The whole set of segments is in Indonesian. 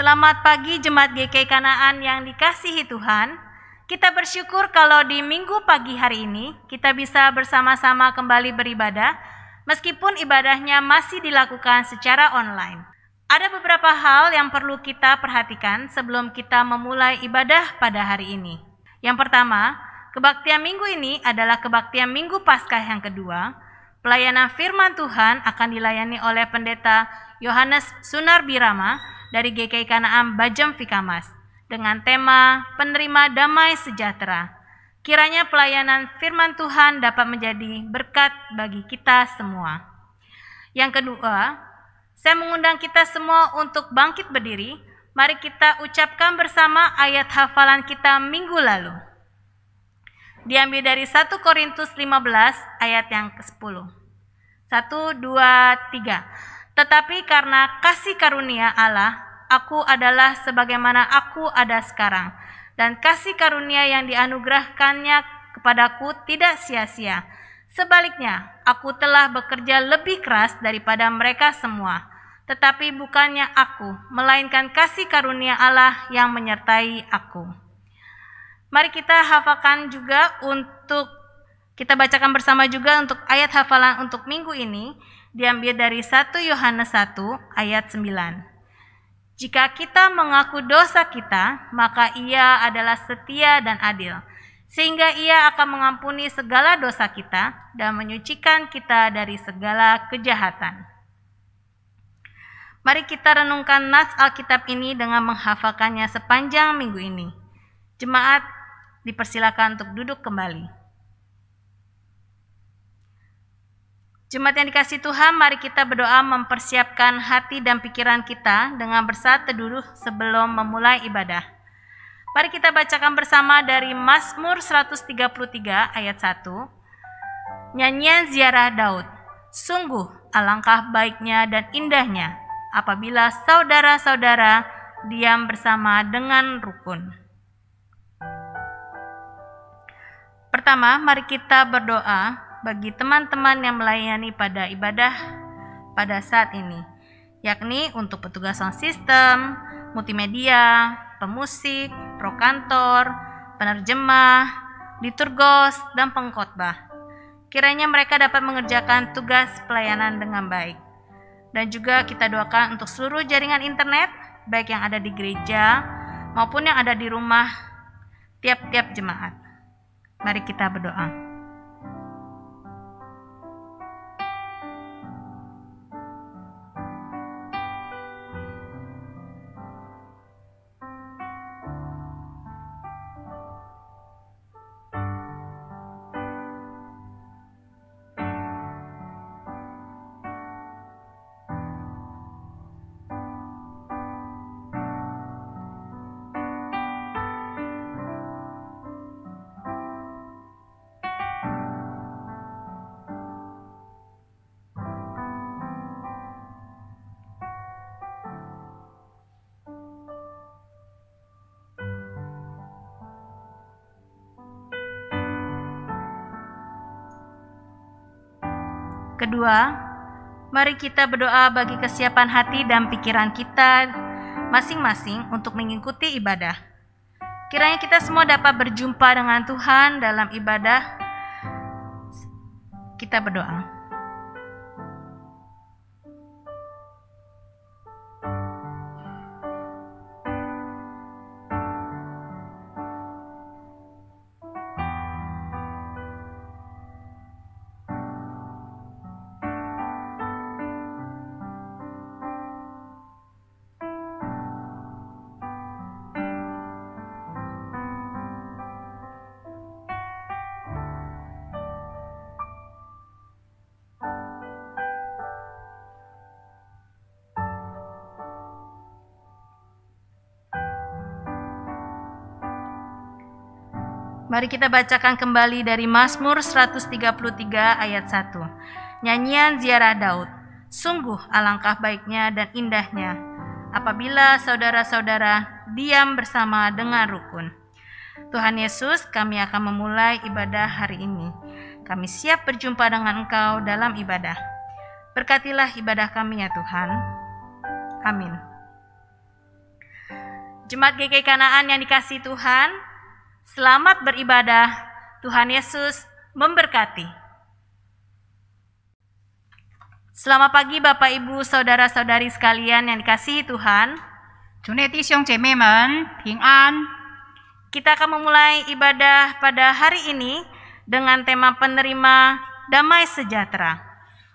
Selamat pagi Jemaat GKI Kanaan yang dikasihi Tuhan. Kita bersyukur kalau di minggu pagi hari ini kita bisa bersama-sama kembali beribadah meskipun ibadahnya masih dilakukan secara online. Ada beberapa hal yang perlu kita perhatikan sebelum kita memulai ibadah pada hari ini. Yang pertama, kebaktian minggu ini adalah kebaktian minggu Paskah yang kedua. Pelayanan firman Tuhan akan dilayani oleh Pendeta Yohanes Sunarbirama dari GKI Kanaan Bajem Vikamas dengan tema Penerima Damai Sejahtera. Kiranya pelayanan firman Tuhan dapat menjadi berkat bagi kita semua. Yang kedua, saya mengundang kita semua untuk bangkit berdiri. Mari kita ucapkan bersama ayat hafalan kita minggu lalu. Diambil dari 1 Korintus 15 ayat yang ke-10. 1, 2, 3. Tetapi karena kasih karunia Allah, aku adalah sebagaimana aku ada sekarang. Dan kasih karunia yang dianugerahkannya kepadaku tidak sia-sia. Sebaliknya, aku telah bekerja lebih keras daripada mereka semua. Tetapi bukannya aku, melainkan kasih karunia Allah yang menyertai aku. Mari kita hafalkan juga kita bacakan bersama juga untuk ayat hafalan untuk minggu ini. Diambil dari 1 Yohanes 1 ayat 9. Jika kita mengaku dosa kita, maka Ia adalah setia dan adil, sehingga Ia akan mengampuni segala dosa kita dan menyucikan kita dari segala kejahatan. Mari kita renungkan nas Alkitab ini dengan menghafalkannya sepanjang minggu ini. Jemaat dipersilakan untuk duduk kembali. Jemaat yang dikasihi Tuhan, mari kita berdoa mempersiapkan hati dan pikiran kita dengan bersatu teduh sebelum memulai ibadah. Mari kita bacakan bersama dari Mazmur 133 ayat 1. Nyanyian ziarah Daud. Sungguh alangkah baiknya dan indahnya apabila saudara-saudara diam bersama dengan rukun. Pertama, mari kita berdoa bagi teman-teman yang melayani pada ibadah pada saat ini, yakni untuk petugas sound system, multimedia, pemusik, prokantor, penerjemah, liturgos, dan pengkhotbah. Kiranya mereka dapat mengerjakan tugas pelayanan dengan baik. Dan juga kita doakan untuk seluruh jaringan internet, baik yang ada di gereja maupun yang ada di rumah tiap-tiap jemaat. Mari kita berdoa. Kedua, mari kita berdoa bagi kesiapan hati dan pikiran kita masing-masing untuk mengikuti ibadah. Kiranya kita semua dapat berjumpa dengan Tuhan dalam ibadah. Kita berdoa. Mari kita bacakan kembali dari Mazmur 133 ayat 1. Nyanyian ziarah Daud. Sungguh alangkah baiknya dan indahnya apabila saudara-saudara diam bersama dengan rukun. Tuhan Yesus, kami akan memulai ibadah hari ini. Kami siap berjumpa dengan Engkau dalam ibadah. Berkatilah ibadah kami ya Tuhan. Amin. Jemaat GKI Kanaan yang dikasihi Tuhan, selamat beribadah. Tuhan Yesus memberkati. Selamat pagi Bapak Ibu Saudara-saudari sekalian yang dikasihi Tuhan. 主内弟兄姐妹们平安。 Kita akan memulai ibadah pada hari ini dengan tema penerima damai sejahtera.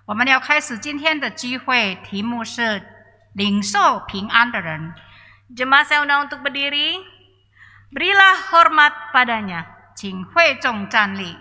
我们要开始今天的聚会，题目是领受平安的人。 Jemaat saya undang untuk berdiri. Berilah hormat padanya. 请会众站立。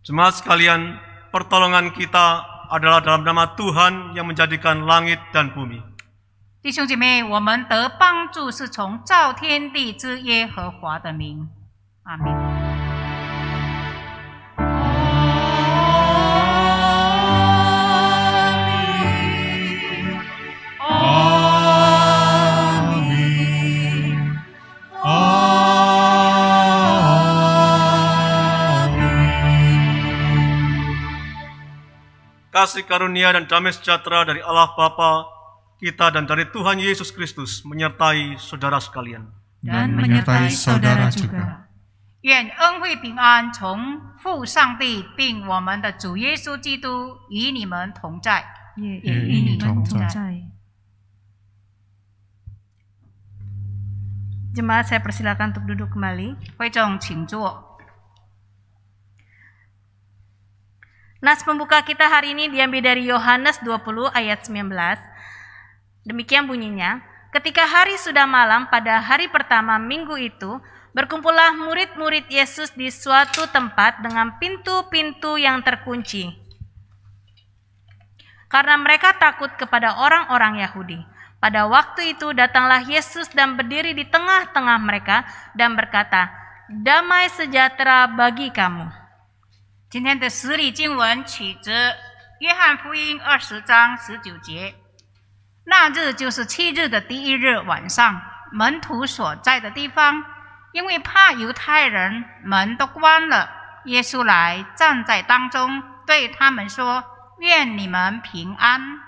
Jemaat sekalian, pertolongan kita adalah dalam nama Tuhan yang menjadikan langit dan bumi. 弟兄姐妹，我们得帮助是从造天地之耶和华的名。阿门。 Kasih karunia dan damai sejahtera dari Allah Bapa kita dan dari Tuhan Yesus Kristus menyertai saudara sekalian. Dan menyertai saudara juga. 愿恩惠平安从父上帝并我们的主耶稣基督与你们同在，也与你同在。 Jemaat saya persilakan untuk duduk kembali. 会众请坐。 Nas pembuka kita hari ini diambil dari Yohanes 20 ayat 19. Demikian bunyinya, ketika hari sudah malam pada hari pertama minggu itu, berkumpullah murid-murid Yesus di suatu tempat dengan pintu-pintu yang terkunci. Karena mereka takut kepada orang-orang Yahudi. Pada waktu itu datanglah Yesus dan berdiri di tengah-tengah mereka dan berkata, "Damai sejahtera bagi kamu." 今天的实理经文取自约翰福音20章19节。那日就是7日的第1日晚上，门徒所在的地方，因为怕犹太人，门都关了。耶稣来站在当中，对他们说：“愿你们平安。”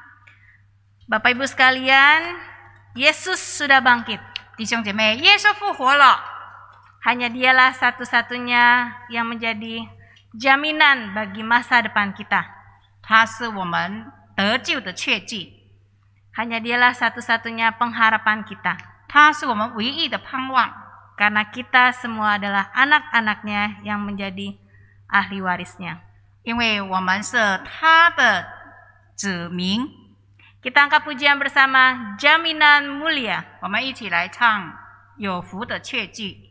Bapak Ibu sekalian, Yesus sudah bangkit. 弟兄姐妹，耶稣复活了， Hanya dialah satu-satunya yang menjadi jaminan bagi masa depan kita. 他是我们得救的确据， Hanya dialah satu-satunya pengharapan kita. 他是我们唯一的盼望， Karena kita semua adalah anak-anaknya yang menjadi ahli warisnya. 因为我们是他的子民。 Kita angkat pujian bersama Jaminan Mulia. 我们一起来唱有福的确据。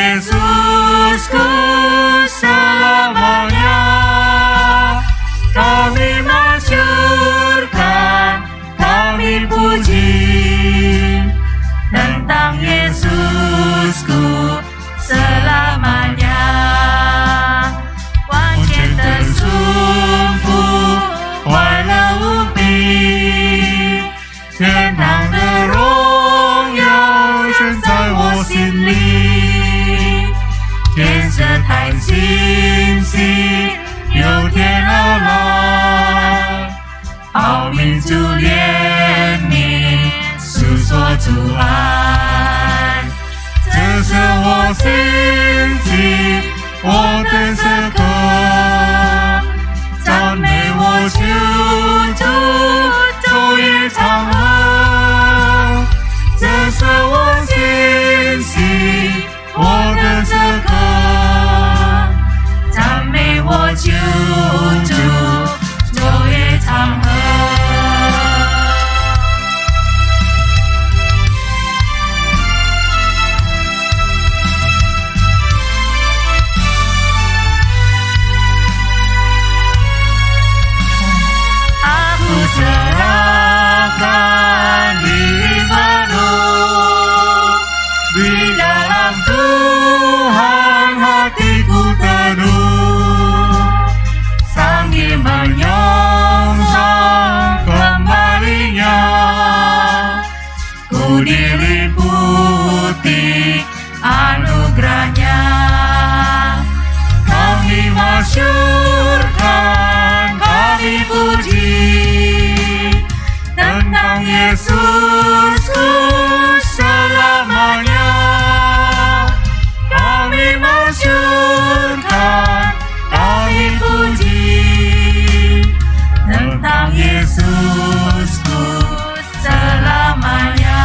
Yesusku selamanya. Kami masyurkan, kami puji tentang Yesusku selamanya. 完全的舒服，快乐无比，天堂的荣耀全在我心里。天色太清晰，有天而来，奥秘主怜悯，诉说主爱，这是我心情，我的时刻，赞美我救主，昼夜长恒，这是我心情，我的时刻，赞美我救主，昼夜长恒。Aku serahkan diri penuh, di dalam Tuhan hatiku teduh, sambil menyongsong kembalinya, ku diliputi anugerahnya. Kami masyurkan, kami puji tentang Yesusku selamanya. Kami masyurkan, kami puji tentang Yesusku selamanya.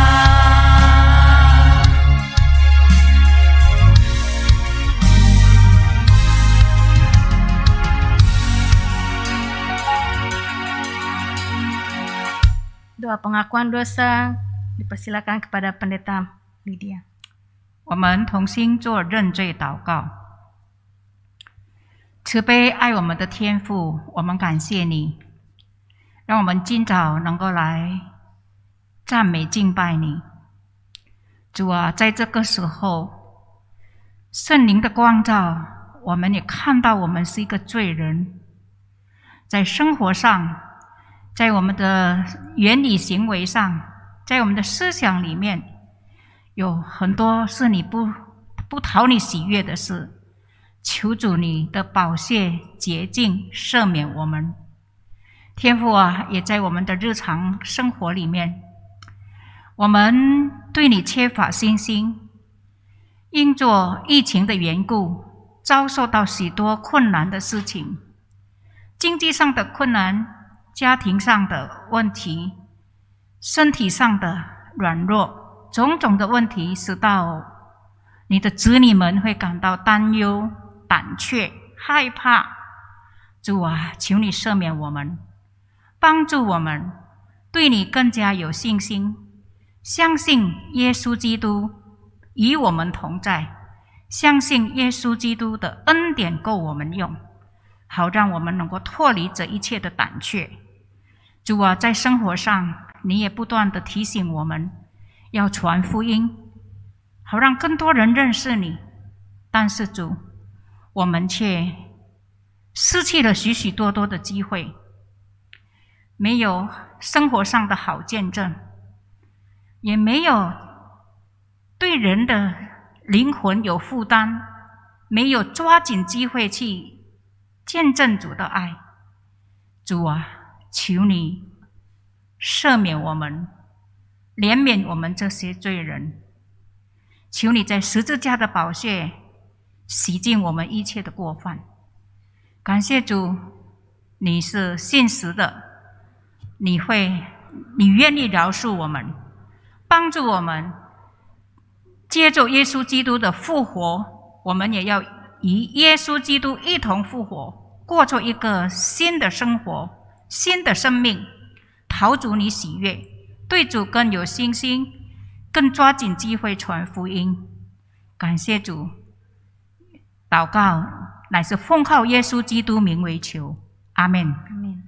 Doa pengakuan dosa dipersilakan kepada Pendeta Lydia. 我们同心做认罪祷告。慈悲爱我们的天父，我们感谢你，让我们今早能够来赞美敬拜你。主啊，在这个时候，圣灵的光照，我们也看到我们是一个罪人，在生活上，在我们的言语行为上，在我们的思想里面，有很多是你不讨你喜悦的事。求主你的宝血洁净赦免我们。天父啊，也在我们的日常生活里面，我们对你缺乏信心，因着疫情的缘故，遭受到许多困难的事情，经济上的困难，家庭上的问题，身体上的软弱，种种的问题，使到你的子女们会感到担忧、胆怯、害怕。主啊，求你赦免我们，帮助我们对你更加有信心，相信耶稣基督与我们同在，相信耶稣基督的恩典够我们用，好让我们能够脱离这一切的胆怯。主啊，在生活上你也不断的提醒我们要传福音，好让更多人认识你。但是主，我们却失去了许许多多的机会，没有生活上的好见证，也没有对人的灵魂有负担，没有抓紧机会去见证主的爱。主啊，求你赦免我们，怜悯我们这些罪人。求你在十字架的宝血洗净我们一切的过犯。感谢主，你是信实的，你愿意饶恕我们，帮助我们接受耶稣基督的复活，我们也要与耶稣基督一同复活，过出一个新的生活，新的生命，讨主你喜悦，对主更有信心，更抓紧机会传福音。感谢主，祷告乃是奉靠耶稣基督名为求，阿门。 Amin.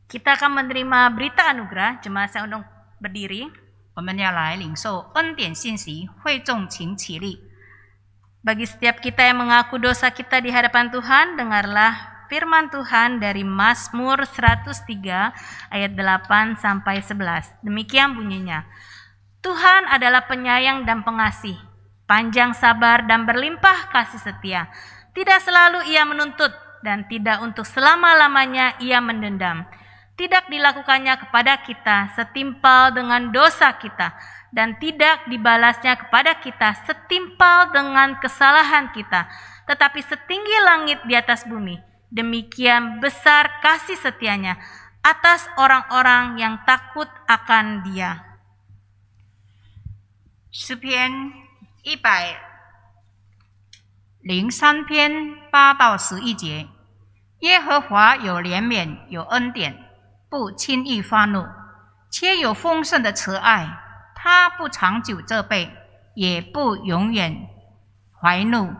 Kita akan menerima berita anugerah. Jemaat saya undang berdiri. 我们要来领受恩典信息，会众请起立。 Bagi setiap kita yang mengaku dosa kita di hadapan Tuhan, dengarlah firman Tuhan dari Mazmur 103 ayat 8 sampai 11. Demikian bunyinya. Tuhan adalah penyayang dan pengasih, panjang sabar dan berlimpah kasih setia. Tidak selalu ia menuntut dan tidak untuk selama-lamanya ia mendendam. Tidak dilakukannya kepada kita setimpal dengan dosa kita, dan tidak dibalasnya kepada kita setimpal dengan kesalahan kita. Tetapi setinggi langit di atas bumi, demikian besar kasih setianya atas orang-orang yang takut akan Dia. 诗篇103篇8到11节，耶和华有怜悯，有恩典，不轻易发怒，且有丰盛的慈爱。他不长久责备，也不永远怀怒。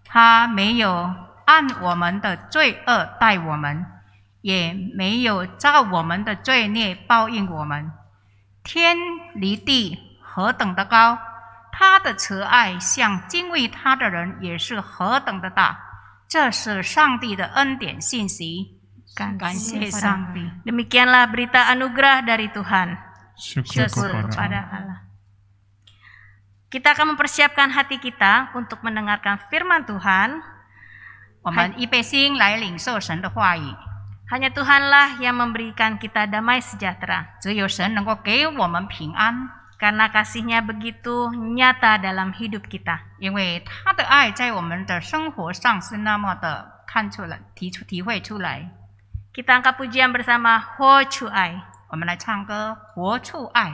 他没有按我们的罪恶待我们，也没有照我们的罪孽报应我们。天离地何等的高，他的慈爱向敬畏他的人也是何等的大。这是上帝的恩典信息，感谢上帝。 Demikianlah berita anugerah dari Tuhan. Syukur Syukur kepada kepada Allah. Allah. Kita akan mempersiapkan hati kita untuk mendengarkan firman Tuhan. 我们预备心来领受神的话语， Hanya Tuhanlah yang memberikan kita damai sejahtera. 只有神能够给我们平安， Karena kasih-Nya begitu nyata dalam hidup kita. 因为他的爱在我们的生活上是那么的看出来、体会出来。 Kita angkat pujian bersama Ho Chu Ai. 我们来唱歌，活出爱。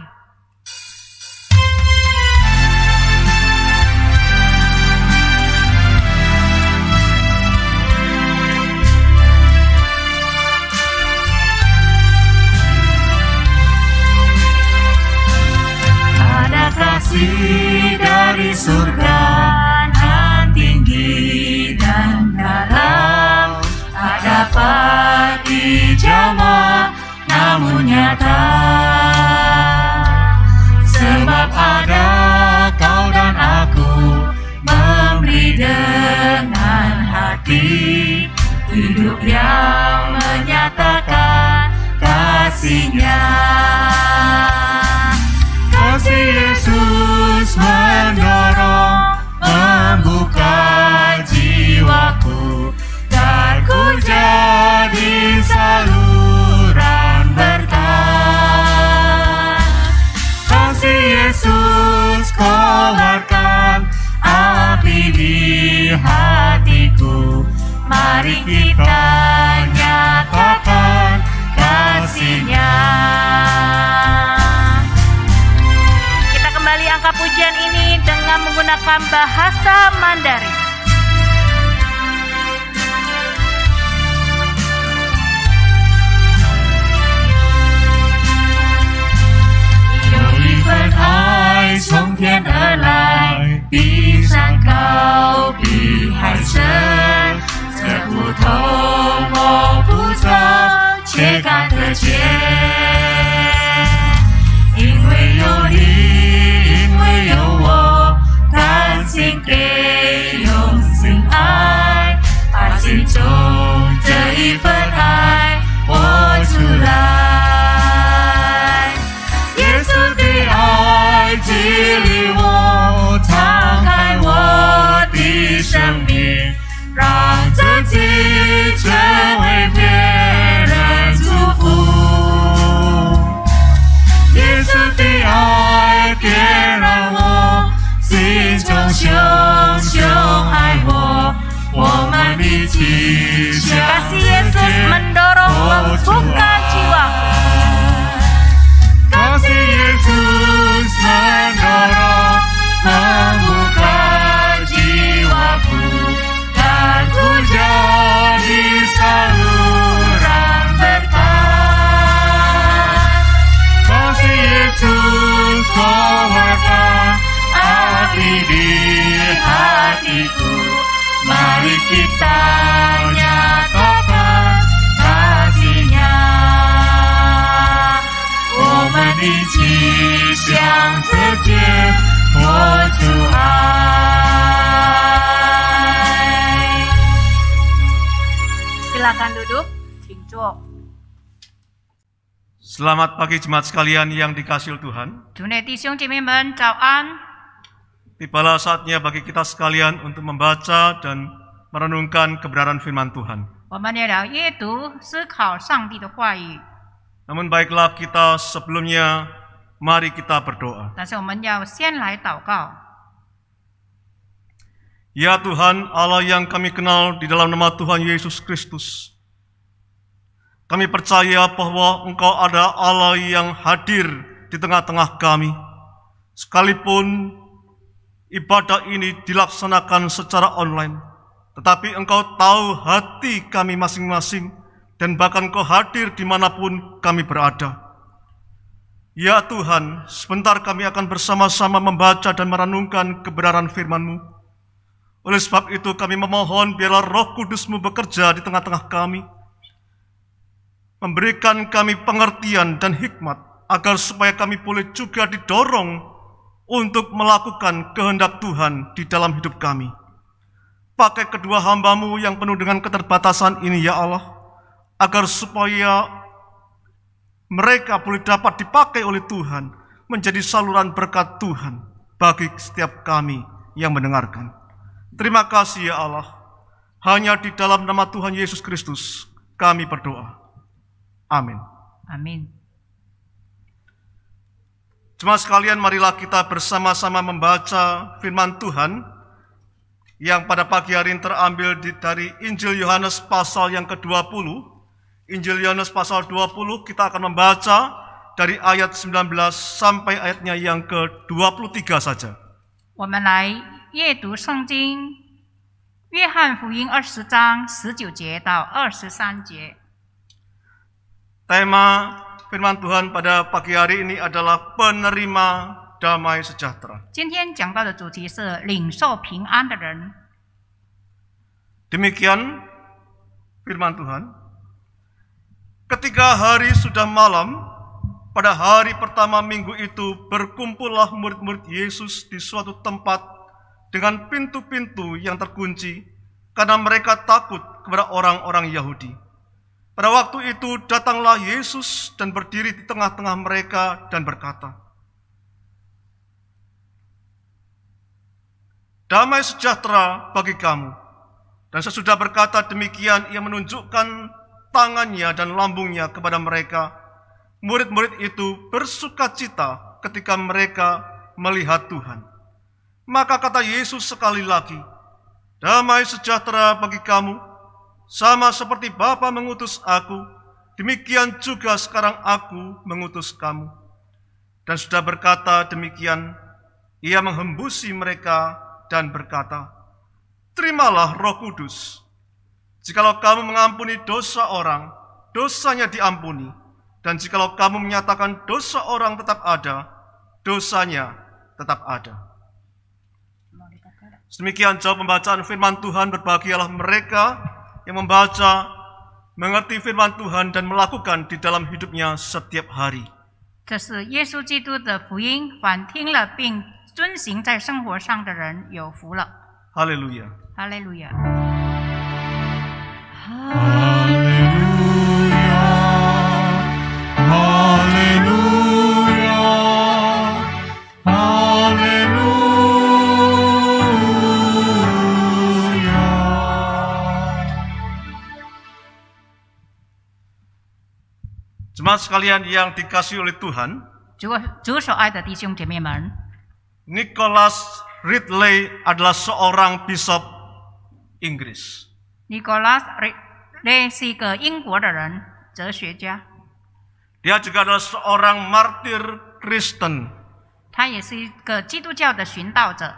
Ada kasih dari surga nan tinggi dan dalam, ada pagi jamaah namun nyata. Sebab ada kau dan aku memberi dengan hati hidup yang menyatakan kasih-Nya. Kasih Yesus mendorong, membuka jiwaku, dan ku jadi saluran berkah. Kasih Yesus kobarkan api di hatiku, mari kita nyatakan kasih-Nya. Kembali angkat pujian ini dengan menggunakan bahasa Mandarin. Kasih Yesus mendorong membuka jiwaku. Kasih Yesus mendorong membuka jiwaku, dan ku jadi saluran berkah. Kasih Yesus kobarkan api di hati. hatiku, mari kita nyatakan kasih-Nya. 我们一起向世界活出爱。 Silakan duduk. 请坐。 Selamat pagi jemaat sekalian yang dikasihi Tuhan. 主内弟兄姐妹们，早安！ Tibalah saatnya bagi kita sekalian untuk membaca dan merenungkan kebenaran firman Tuhan. 我们也要阅读、思考上帝的话语， Namun baiklah kita sebelumnya, mari kita berdoa. 但是我们要先来祷告。 Ya Tuhan, Allah yang kami kenal di dalam nama Tuhan Yesus Kristus. Kami percaya bahwa Engkau ada Allah yang hadir di tengah-tengah kami. Sekalipun ibadah ini dilaksanakan secara online, tetapi Engkau tahu hati kami masing-masing dan bahkan Engkau hadir dimanapun kami berada. Ya Tuhan, sebentar kami akan bersama-sama membaca dan merenungkan kebenaran firman-Mu. Oleh sebab itu kami memohon biarlah Roh Kudus-Mu bekerja di tengah-tengah kami, memberikan kami pengertian dan hikmat, agar supaya kami boleh juga didorong untuk melakukan kehendak Tuhan di dalam hidup kami. Pakai kedua hamba-Mu yang penuh dengan keterbatasan ini ya Allah, agar supaya mereka boleh dapat dipakai oleh Tuhan, menjadi saluran berkat Tuhan bagi setiap kami yang mendengarkan. Terima kasih ya Allah, hanya di dalam nama Tuhan Yesus Kristus kami berdoa. Amin. Amin. Jemaat sekalian, marilah kita bersama-sama membaca firman Tuhan yang pada pagi hari ini terambil dari Injil Yohanes pasal yang ke-20. Injil Yohanes pasal 20 kita akan membaca dari ayat 19 sampai ayatnya yang ke-23 saja. 我们来阅读圣经，约翰福音20章19节到23节。 Tema firman Tuhan pada pagi hari ini adalah penerima damai sejahtera. 今天讲到的主题是领受平安的人。 Demikian firman Tuhan. Ketika hari sudah malam, pada hari pertama minggu itu berkumpullah murid-murid Yesus di suatu tempat dengan pintu-pintu yang terkunci, karena mereka takut kepada orang-orang Yahudi. Pada waktu itu datanglah Yesus dan berdiri di tengah-tengah mereka dan berkata, "Damai sejahtera bagi kamu." Dan sesudah berkata demikian, ia menunjukkan tangannya dan lambungnya kepada mereka. Murid-murid itu bersukacita ketika mereka melihat Tuhan. Maka kata Yesus sekali lagi, "Damai sejahtera bagi kamu, sama seperti Bapa mengutus aku, demikian juga sekarang aku mengutus kamu." Dan sudah berkata demikian, ia menghembusi mereka dan berkata, "Terimalah Roh Kudus. Jikalau kamu mengampuni dosa orang, dosanya diampuni. Dan jikalau kamu menyatakan dosa orang tetap ada, dosanya tetap ada." Demikian jawab pembacaan firman Tuhan. Berbahagialah mereka yang membaca, mengerti firman Tuhan dan melakukan di dalam hidupnya setiap hari. 这是耶稣基督的福音，凡听了并遵行在生活上的人有福了。 Haleluya. 哈利路亚。 Haleluya, haleluya, haleluya. Jemaat sekalian yang dikasihi oleh Tuhan, 主所爱的弟兄姐妹们， Nicholas Ridley adalah seorang bishop Inggris. 尼古拉斯·雷是一个英国的人，哲学家， Dia juga adalah seorang martir Kristen. 他也是一个基督教的殉道者。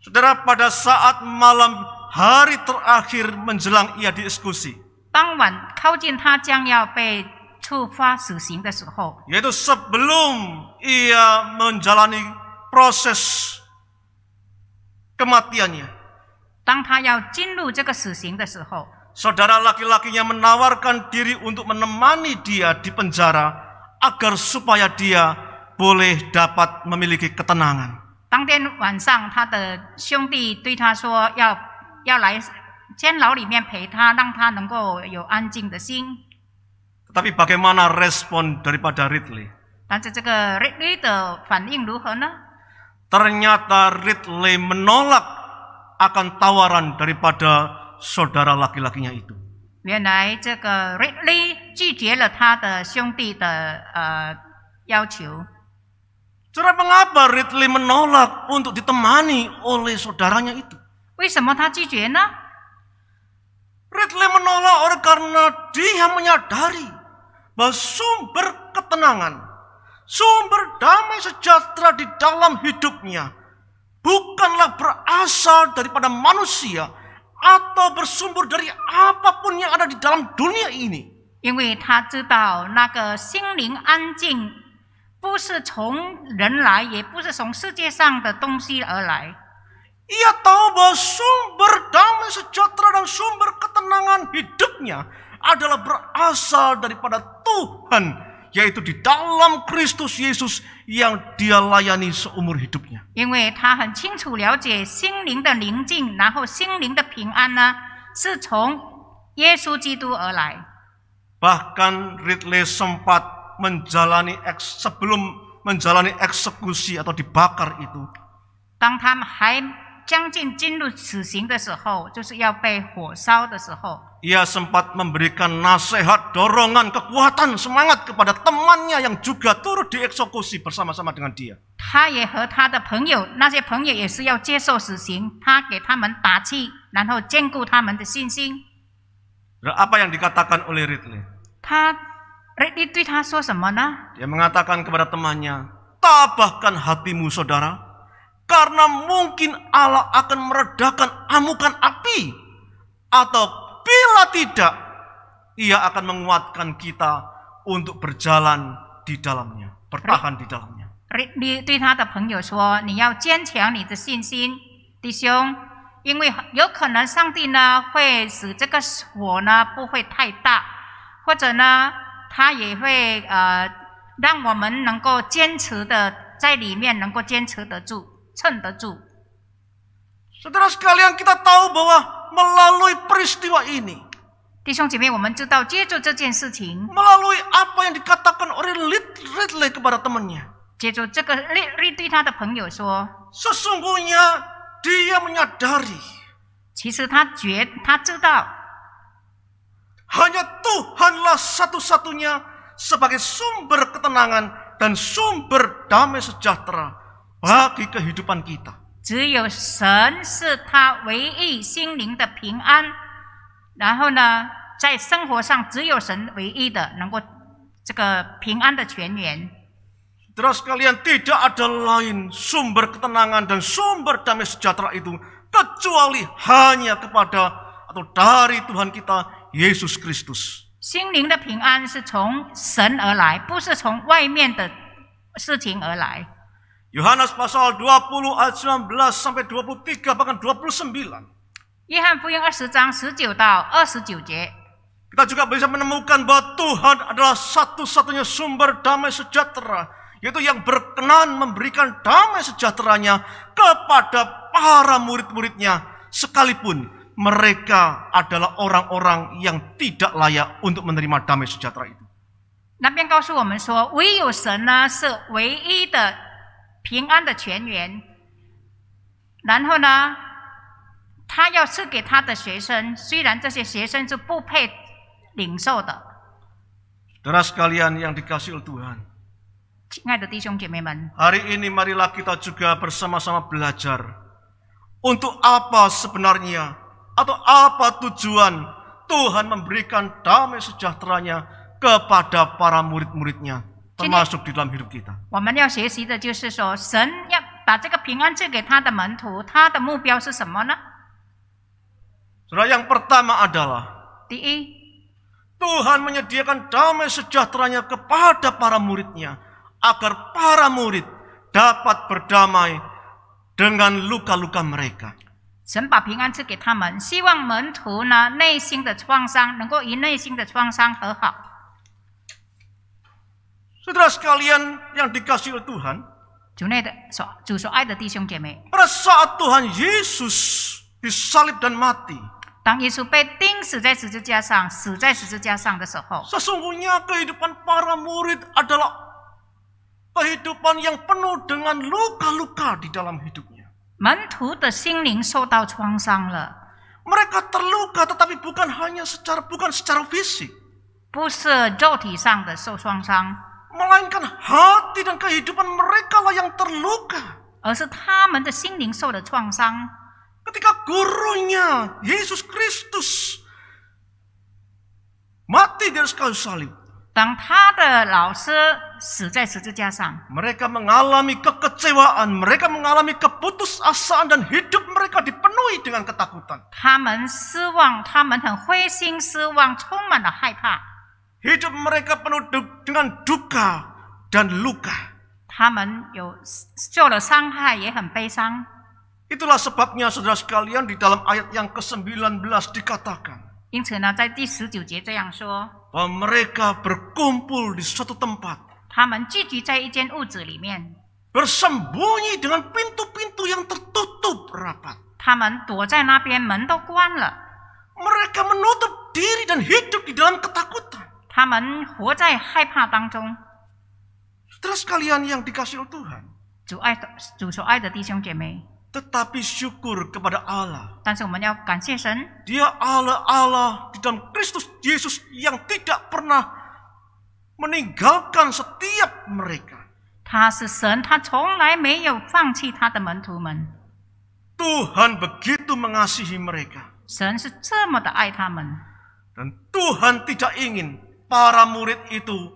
Saudara, pada saat malam hari terakhir menjelang ia dieksekusi, 当晚靠近他将要被处罚死刑的时候， yaitu sebelum ia menjalani proses kematiannya, 当他要进入这个死刑的时候， saudara laki-lakinya menawarkan diri untuk menemani dia di penjara agar supaya dia boleh dapat memiliki ketenangan. 当天晚上，他的兄弟对他说要来监牢里面陪他，让他能够有安静的心。 Tetapi bagaimana respon daripada Ridley? 但是这个 Ridley 的反应如何呢？ Ternyata Ridley menolak akan tawaran daripada saudara laki-lakinya itu. 原来这个 Ridley 拒绝了他的兄弟的要求。 Saudara, mengapa Ridley menolak untuk ditemani oleh saudaranya itu? 为什么他拒绝呢？ Ridley menolak oleh karena dia menyadari bahwa sumber ketenangan, sumber damai sejahtera di dalam hidupnya bukanlah berasal daripada manusia atau bersumber dari apapun yang ada di dalam dunia ini. 因为他知道那个心灵安静不是从人来，也不是从世界上的东西而来。 Ia tahu bahwa sumber damai sejahtera dan sumber ketenangan hidupnya adalah berasal daripada Tuhan, yaitu di dalam Kristus Yesus yang dia layani seumur hidupnya. 因为他很清楚了解心灵的宁静，然后心灵的平安呢，是从耶稣基督而来。 Bahkan Ridley sempat sebelum menjalani eksekusi atau dibakar itu, 当他们还将近进入死刑的时候，就是要被火烧的时候， ia sempat memberikan nasihat, dorongan, kekuatan, semangat kepada temannya yang juga turut dieksekusi bersama-sama dengan dia. 他也和他的朋友，那些朋友也是要接受死刑，他给他们打气，然后坚固他们的信心。 Dan apa yang dikatakan oleh Ridley? Ridley 对他说什么呢？ Dia mengatakan kepada temannya, tabahkan hatimu saudara, karena mungkin Allah akan meredakan amukan api, atau bila tidak, ia akan menguatkan kita untuk berjalan di dalamnya, bertahan di dalamnya. Ridley 对他的朋友说：“你要坚强你的信心，弟兄，因为有可能上帝呢会使这个火呢不会太大，或者呢他也会让我们能够坚持的在里面能够坚持得住。” 撑得住。 Saudara sekalian, kita tahu bahwa melalui peristiwa ini, 弟兄姐妹，我们知道，借助这件事情， melalui apa yang dikatakan oleh Ridley kepada temannya, 借助这个Ridley对他的朋友说， sesungguhnya dia menyadari 其实他知道， hanya Tuhanlah satu-satunya sebagai sumber ketenangan dan sumber damai sejahtera bagi kehidupan kita. 只有神是他唯一心灵的平安，然后呢，在生活上只有神唯一的能够这个平安的泉源。 Saudara sekalian, tidak ada lain sumber ketenangan dan sumber damai sejahtera itu kecuali hanya kepada atau dari Tuhan kita Yesus Kristus. 心灵的平安是从神而来，不是从外面的事情而来。 Yohanes pasal 20 ayat 19 sampai 23 bahkan 29. 约翰福音20章19到29节， Kita juga bisa menemukan bahwa Tuhan adalah satu-satunya sumber damai sejahtera, yaitu yang berkenan memberikan damai sejahteranya kepada para murid-muridnya, sekalipun mereka adalah orang-orang yang tidak layak untuk menerima damai sejahtera itu. 那边告诉我们说，唯有神呢是唯一的平安的泉源。然后呢，他要赐给他的学生，虽然这些学生是不配领受的。 Saudara sekalian yang dikasihi oleh Tuhan, 亲爱的弟兄姐妹们， hari ini marilah kita juga bersama-sama belajar untuk apa sebenarnya atau apa tujuan Tuhan memberikan damai sejahteranya kepada para murid-muridnya, termasuk di dalam hidup kita. 我们要学习的就是说，神要把这个平安赐给他的门徒，他的目标是什么呢？ Saudara, yang pertama adalah 第一， Tuhan menyediakan damai sejahteranya kepada para muridnya, agar para murid dapat berdamai dengan luka-luka mereka. 神把平安赐给他们，希望门徒呢内心的创伤能够与内心的创伤和好。 Saudara sekalian yang dikasihi oleh Tuhan, 主所爱的弟兄姐妹， pada saat Tuhan Yesus disalib dan mati, 当耶稣被钉死在十字架上的时候， sesungguhnya kehidupan para murid adalah kehidupan yang penuh dengan luka-luka di dalam hidupnya. 门徒的心灵受到创伤了， Mereka terluka tetapi bukan secara fisik, 不是肉体上的受创伤， melainkan hati dan kehidupan mereka lah yang terluka. 而是他们的心灵受了创伤。 Ketika gurunya Yesus Kristus mati di atas kayu salib, 当他的老师死在十字架上， mereka mengalami kekecewaan, mereka mengalami keputusasaan dan hidup mereka dipenuhi dengan ketakutan. 他们失望，他们很灰心失望，充满了害怕。 Hidup mereka penuh dengan duka dan luka. 他们有受了伤害，也很悲伤。 Itulah sebabnya saudara sekalian di dalam ayat yang ke-19 dikatakan 因此呢，在第19节这样说， bahwa mereka berkumpul di suatu tempat, 他们聚集在一间屋子里面， bersembunyi dengan pintu-pintu yang tertutup rapat. 他们躲在那边，门都关了。 Mereka menutup diri dan hidup di dalam ketakutan. 他们活在害怕当中。 Saudara sekalian yang dikasihi oleh Tuhan, 主所爱的弟兄姐妹， tetapi syukur kepada Allah. 但是我们要感谢神， Dia Allah di dalam Kristus Yesus yang tidak pernah meninggalkan setiap mereka. 他是神，他从来没有放弃他的门徒们。 Tuhan begitu mengasihi mereka. 神是这么的爱他们， Dan Tuhan tidak ingin para murid itu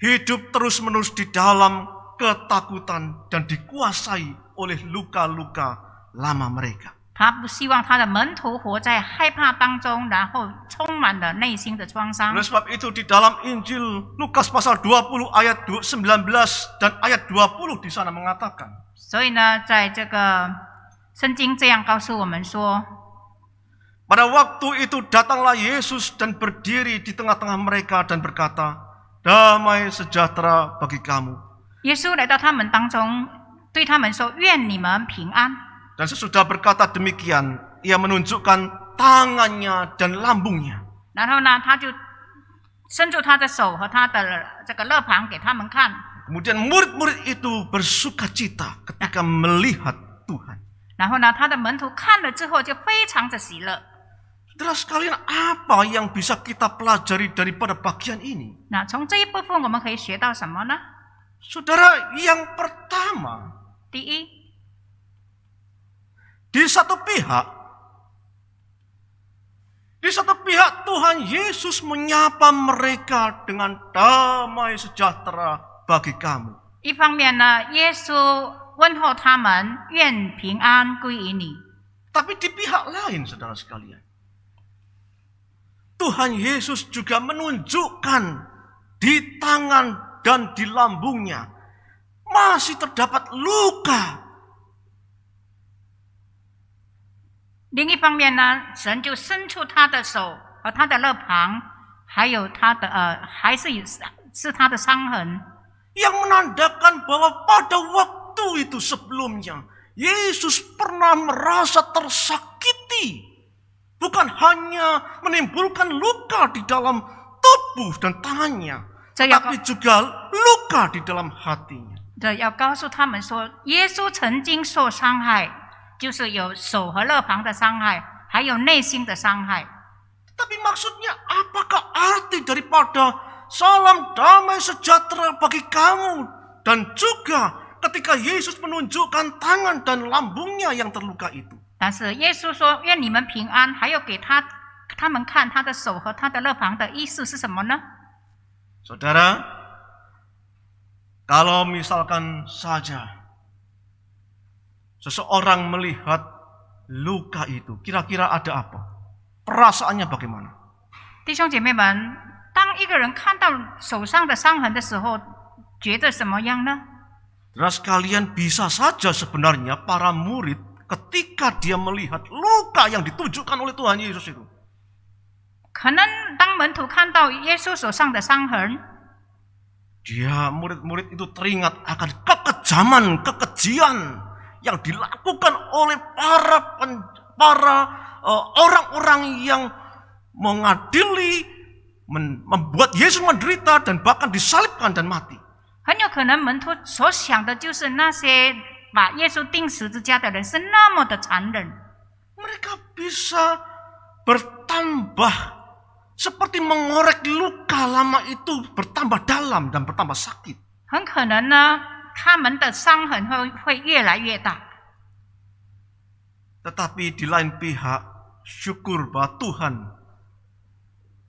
hidup terus-menerus di dalam ketakutan dan dikuasai oleh luka-luka lama mereka. 他不希望他的门徒活在害怕当中，然后充满了内心的创伤。 Oleh sebab itu di dalam Injil Lukas pasal 20 ayat 19 dan ayat 20 di sana mengatakan, 所以呢，在这个圣经这样告诉我们说， pada waktu itu datanglah Yesus dan berdiri di tengah-tengah mereka dan berkata, damai sejahtera bagi kamu. 耶稣来到他们当中，对他们说：“愿你们平安。” Dan sesudah berkata demikian, ia menunjukkan tangannya dan lambungnya. 然后呢，他就伸出他的手和他的这个肋旁给他们看。 Kemudian murid-murid itu bersukacita ketika melihat Tuhan. 然后呢，他的门徒看了之后就非常的喜乐。 Saudara sekalian, apa yang bisa kita pelajari daripada bagian ini? 那从这一部分我们可以学到什么呢？ Saudara, yang pertama, 第一， di satu pihak Tuhan Yesus menyapa mereka dengan damai sejahtera bagi kamu. 一方面呢，耶稣问候他们，愿平安归于你。 Tapi di pihak lain, saudara sekalian, Tuhan Yesus juga menunjukkan di tangan dan di lambungnya masih terdapat luka. 另一方面呢，神就伸出他的手和他的肋旁，还有他的是他的伤痕， Yang menandakan bahwa pada waktu itu sebelumnya Yesus pernah merasa tersakiti, bukan hanya menimbulkan luka di dalam tubuh dan tangannya, tapi juga luka di dalam hatinya. 这要告诉他们说，耶稣曾经受伤害，就是有手和肋旁的伤害，还有内心的伤害。 Tapi maksudnya apakah arti daripada salam damai sejahtera bagi kamu dan juga ketika Yesus menunjukkan tangan dan lambungnya yang terluka itu? 但是耶稣说：“愿你们平安。”还有给他们看他的手和他的肋旁的意思是什么呢？ Saudara, kalau misalkan saja seseorang melihat luka itu, kira-kira ada apa? Perasaannya bagaimana? 弟兄姐妹们，当一个人看到手上的伤痕的时候，觉得什么样呢？ Saudara sekalian, bisa saja sebenarnya para murid ketika dia melihat luka yang ditunjukkan oleh Tuhan Yesus itu. 可能当门徒看到耶稣手上的伤痕， dia murid-murid itu teringat akan kekejaman, kekejian yang dilakukan oleh para orang-orang yang mengadili, membuat Yesus menderita dan bahkan disalibkan dan mati. 很有可能门徒所想的就是那些把耶稣钉十字架的人是那么的残忍。 Mereka bisa bertambah seperti mengorek luka lama itu bertambah dalam dan bertambah sakit. 很可能呢，他们的伤痕会越来越大。 Tetapi di lain pihak, syukur bahwa Tuhan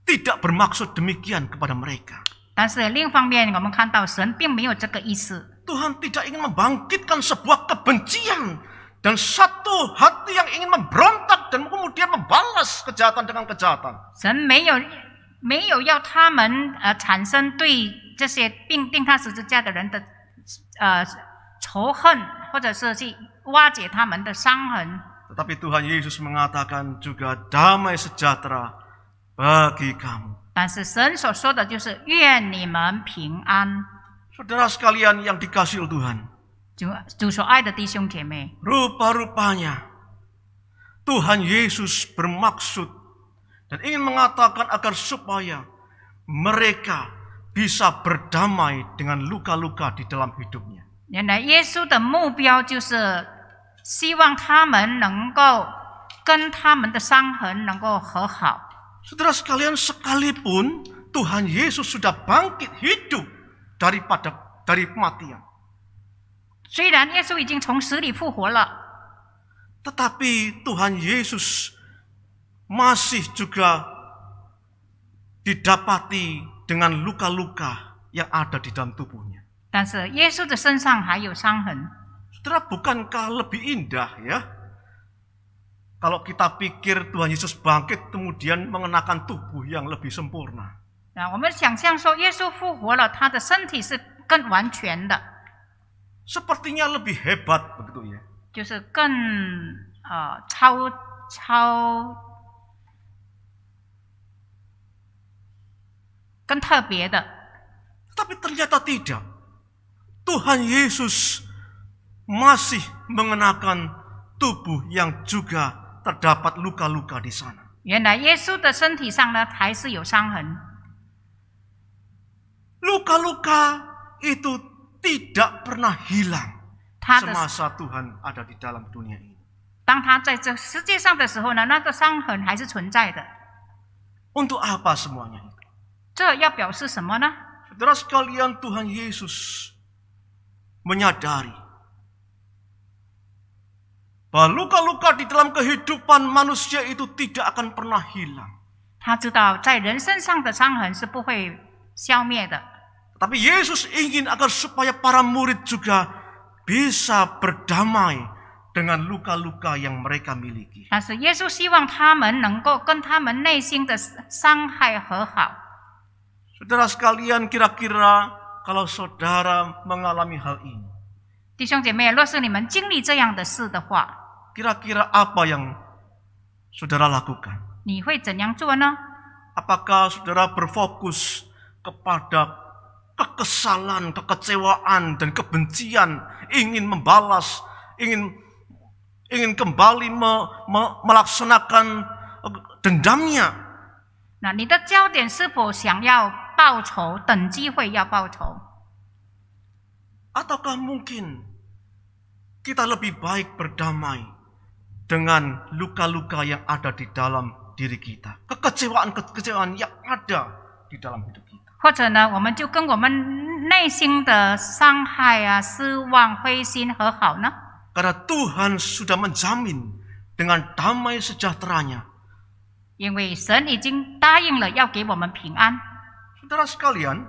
tidak bermaksud demikian kepada mereka. 但是另一方面，我们看到神并没有这个意思。 Tuhan tidak ingin membangkitkan sebuah kebencian dan satu hati yang ingin memberontak dan kemudian membalas kejahatan dengan kejahatan. 神没有要他们产生对这些钉他十字架的人的仇恨，或者是去瓦解他们的伤痕。 Tetapi Tuhan Yesus mengatakan juga damai sejahtera bagi kamu. 但是神所说的就是愿你们平安。 Saudara sekalian yang dikasihi oleh Tuhan, 主所爱的弟兄姐妹， rupa-rupanya Tuhan Yesus bermaksud dan ingin mengatakan agar supaya mereka bisa berdamai dengan luka-luka di dalam hidupnya. 原来耶稣的目标就是希望他们能够跟他们的伤痕能够和好。 Saudara sekalian, sekalipun Tuhan Yesus sudah bangkit hidup dari kematian, 虽然耶稣已经从死里复活了， tetapi Tuhan Yesus masih juga didapati dengan luka-luka yang ada di dalam tubuhnya. 但是耶稣的身上还有伤痕。 Saudara, bukankah lebih indah ya kalau kita pikir Tuhan Yesus bangkit kemudian mengenakan tubuh yang lebih sempurna? 我们想象说耶稣复活了，他的身体是更完全的， Sepertinya lebih hebat begitu ya. 就是更更特别的。 Tapi ternyata tidak. Tuhan Yesus masih mengenakan tubuh yang juga terdapat luka-luka di sana. 原来耶稣的身体上呢还是有伤痕， Luka-luka itu tidak pernah hilang 他的 semasa Tuhan ada di dalam dunia ini. 当他在这世界上的时候呢，那个伤痕还是存在的。 Untuk apa semuanya itu? 这要表示什么呢？ Saudara sekalian, Tuhan Yesus menyadari bahwa luka-luka di dalam kehidupan manusia itu tidak akan pernah hilang. 他知道在人身上的伤痕是不会消灭的， Tapi Yesus ingin agar supaya para murid juga bisa berdamai dengan luka-luka yang mereka miliki. 但是耶稣希望他们能够跟他们内心的伤害和好。 Saudara sekalian, kira-kira kalau saudara mengalami hal ini, 弟兄姐妹，若是你们经历这样的事的话， kira-kira apa yang saudara lakukan? 你会怎样做呢？ Apakah saudara berfokus kepada kekesalan, kekecewaan, dan kebencian, ingin membalas, ingin kembali melaksanakan dendamnya? 那你的焦点是否想要报仇，等机会要报仇？ Ataukah mungkin kita lebih baik berdamai dengan luka-luka yang ada di dalam diri kita, kekecewaan-kekecewaan yang ada di dalam hidup kita? 或者呢，我们就跟我们内心的伤害啊、失望、灰心和好呢？ Karena Tuhan sudah menjamin dengan damai sejahteranya. 因为神已经答应了要给我们平安。 Saudara sekalian,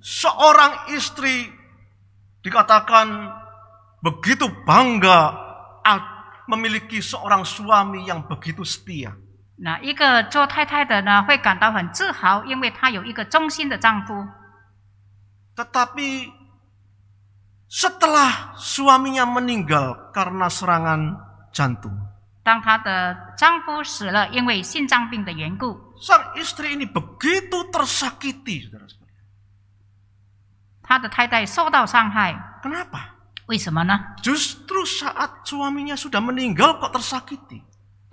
seorang istri dikatakan begitu bangga memiliki seorang suami yang begitu setia. 那一个做太太的呢，会感到很自豪，因为她有一个忠心的丈夫。 Tetapi setelah suaminya meninggal karena serangan jantung. 当她的丈夫死了，因为心脏病的缘故， Sang istri ini begitu tersakiti, saudara sekalian. 她的太太受到伤害。 Kenapa? 为什么呢？ Justru saat suaminya sudah meninggal kok tersakiti.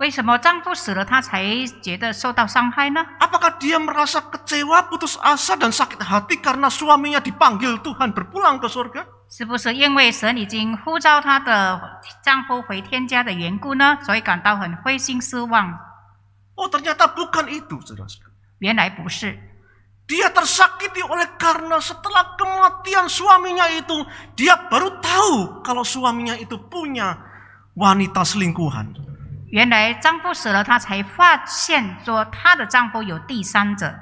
为什么丈夫死了，她才觉得受到伤害呢？ Apakah dia merasa kecewa, putus asa, dan sakit hati karena suaminya dipanggil Tuhan berpulang ke surga? 是不是因为神已经呼召她的丈夫回天家的缘故呢？所以感到很灰心失望？ Oh, ternyata bukan itu, saudara sekalian. 原来不是， Dia tersakiti oleh karena setelah kematian suaminya itu, dia baru tahu kalau suaminya itu punya wanita selingkuhan. 原来丈夫死了，她才发现说她的丈夫有第三者。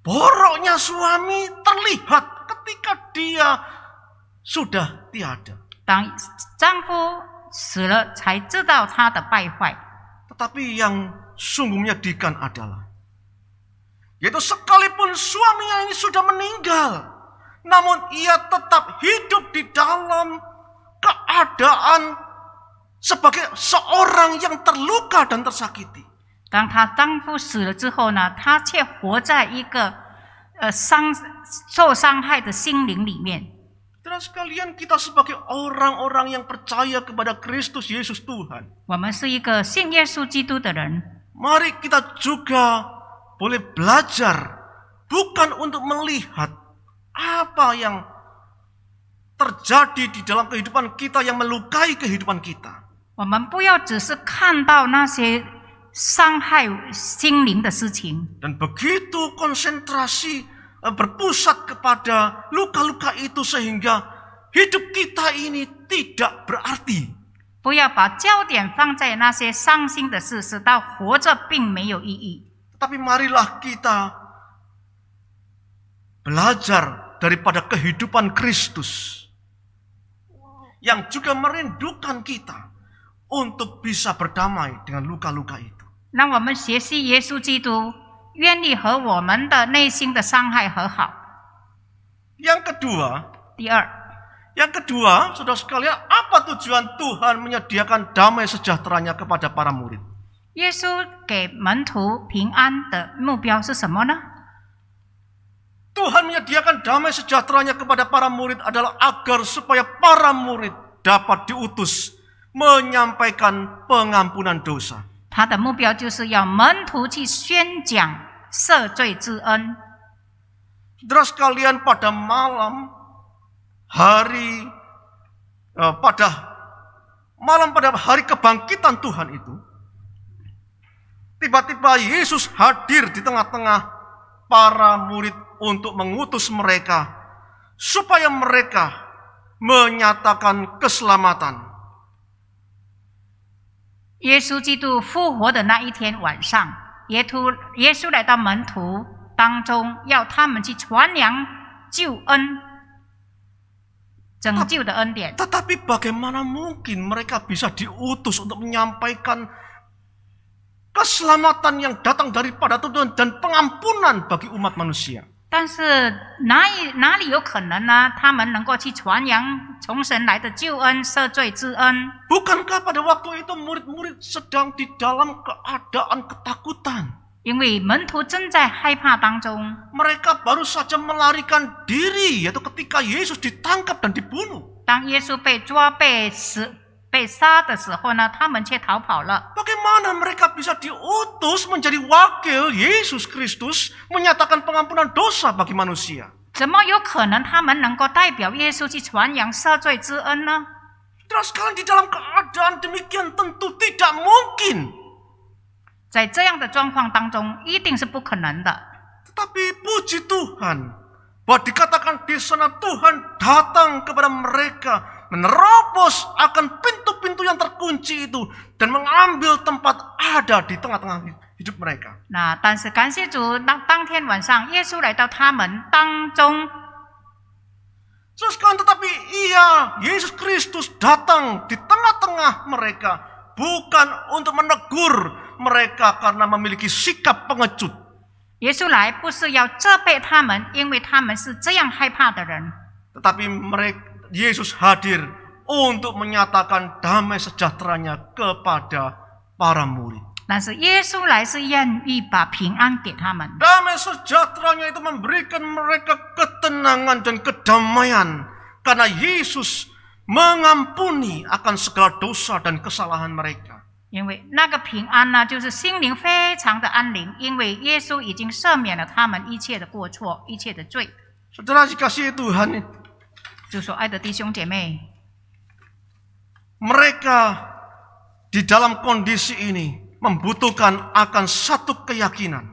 Boroknya suami terlihat ketika dia sudah tiada. 当丈夫死了，才知道他的败坏。 Tetapi yang sungguh menyedihkan adalah, yaitu sekalipun suaminya ini sudah meninggal, namun ia tetap hidup di dalam keadaan sebagai seorang yang terluka dan tersakiti. 当她丈夫死了之后呢，她却活在一个受伤害的心灵里面。 Dan sekalian, kita sebagai orang-orang yang percaya kepada Kristus Yesus Tuhan, 我们是一个信耶稣基督的人， mari kita juga boleh belajar bukan untuk melihat apa yang terjadi di dalam kehidupan kita yang melukai kehidupan kita. 我们不要只是看到那些伤害心灵的事情， Dan begitu konsentrasi berpusat kepada luka-luka itu sehingga hidup kita ini tidak berarti. 不要把焦点放在那些伤心的事，使到活着并没有意义。 Tapi marilah kita belajar daripada kehidupan Kristus yang juga merindukan kita untuk bisa berdamai dengan luka-luka itu. 让我们学习耶稣基督，愿意和我们的内心的伤害和好。 Yang kedua, 第二， saudara sekalian, apa tujuan Tuhan menyediakan damai sejahteranya kepada para murid? 耶稣给门徒平安的目标是什么呢？ Tuhan menyediakan damai sejahteranya kepada para murid adalah agar supaya para murid dapat diutus menyampaikan pengampunan dosa. 他的目标就是要门徒去宣讲赦罪之恩。 Saudara sekalian, pada hari kebangkitan Tuhan itu, tiba-tiba Yesus hadir di tengah-tengah para murid untuk mengutus mereka supaya mereka menyatakan keselamatan. 耶稣基督复活的那一天晚上，耶稣来到门徒当中，要他们去传扬救恩、拯救的恩典。 Tetapi bagaimana mungkin mereka bisa diutus untuk menyampaikan keselamatan yang datang daripada Tuhan dan pengampunan bagi umat manusia? 但是哪里有可能呢？他们能够去传扬从神来的救恩、赦罪之恩？ Bukankah pada waktu itu murid-murid sedang di dalam keadaan ketakutan? 因为门徒正在害怕当中， Mereka baru saja melarikan diri, yaitu ketika Yesus ditangkap dan dibunuh. 当耶稣被抓、被杀的时候呢，他们却逃跑了。 Bagaimana mereka bisa diutus menjadi wakil Yesus Kristus menyatakan pengampunan dosa bagi manusia? 怎么有可能他们能够代表耶稣去传扬赦罪之恩呢？ Terus sekalian, di dalam keadaan demikian tentu tidak mungkin. 在这样的状况当中，一定是不可能的。 Tetapi puji Tuhan, bahwa dikatakan di sana Tuhan datang kepada mereka, menerobos akan pintu-pintu yang terkunci itu dan mengambil tempat ada di tengah-tengah hidup mereka. 那但是感谢主，当天晚上耶稣来到他们当中， Terus kan, tetapi Yesus Kristus datang di tengah-tengah mereka bukan untuk menegur mereka karena memiliki sikap pengecut. 耶稣来不是要责备他们，因为他们是这样害怕的人。 Tetapi Yesus hadir untuk menyatakan damai sejahteranya kepada para murid. 但是耶稣来是愿意把平安给他们。 Damai sejahteranya itu memberikan mereka ketenangan dan kedamaian karena Yesus mengampuni akan segala dosa dan kesalahan mereka. 因为那个平安呢，就是心灵非常的安宁，因为耶稣已经赦免了他们一切的过错、一切的罪。 Saudara dikasihi Tuhan, 就说爱的弟兄姐妹， mereka di dalam kondisi ini membutuhkan akan satu keyakinan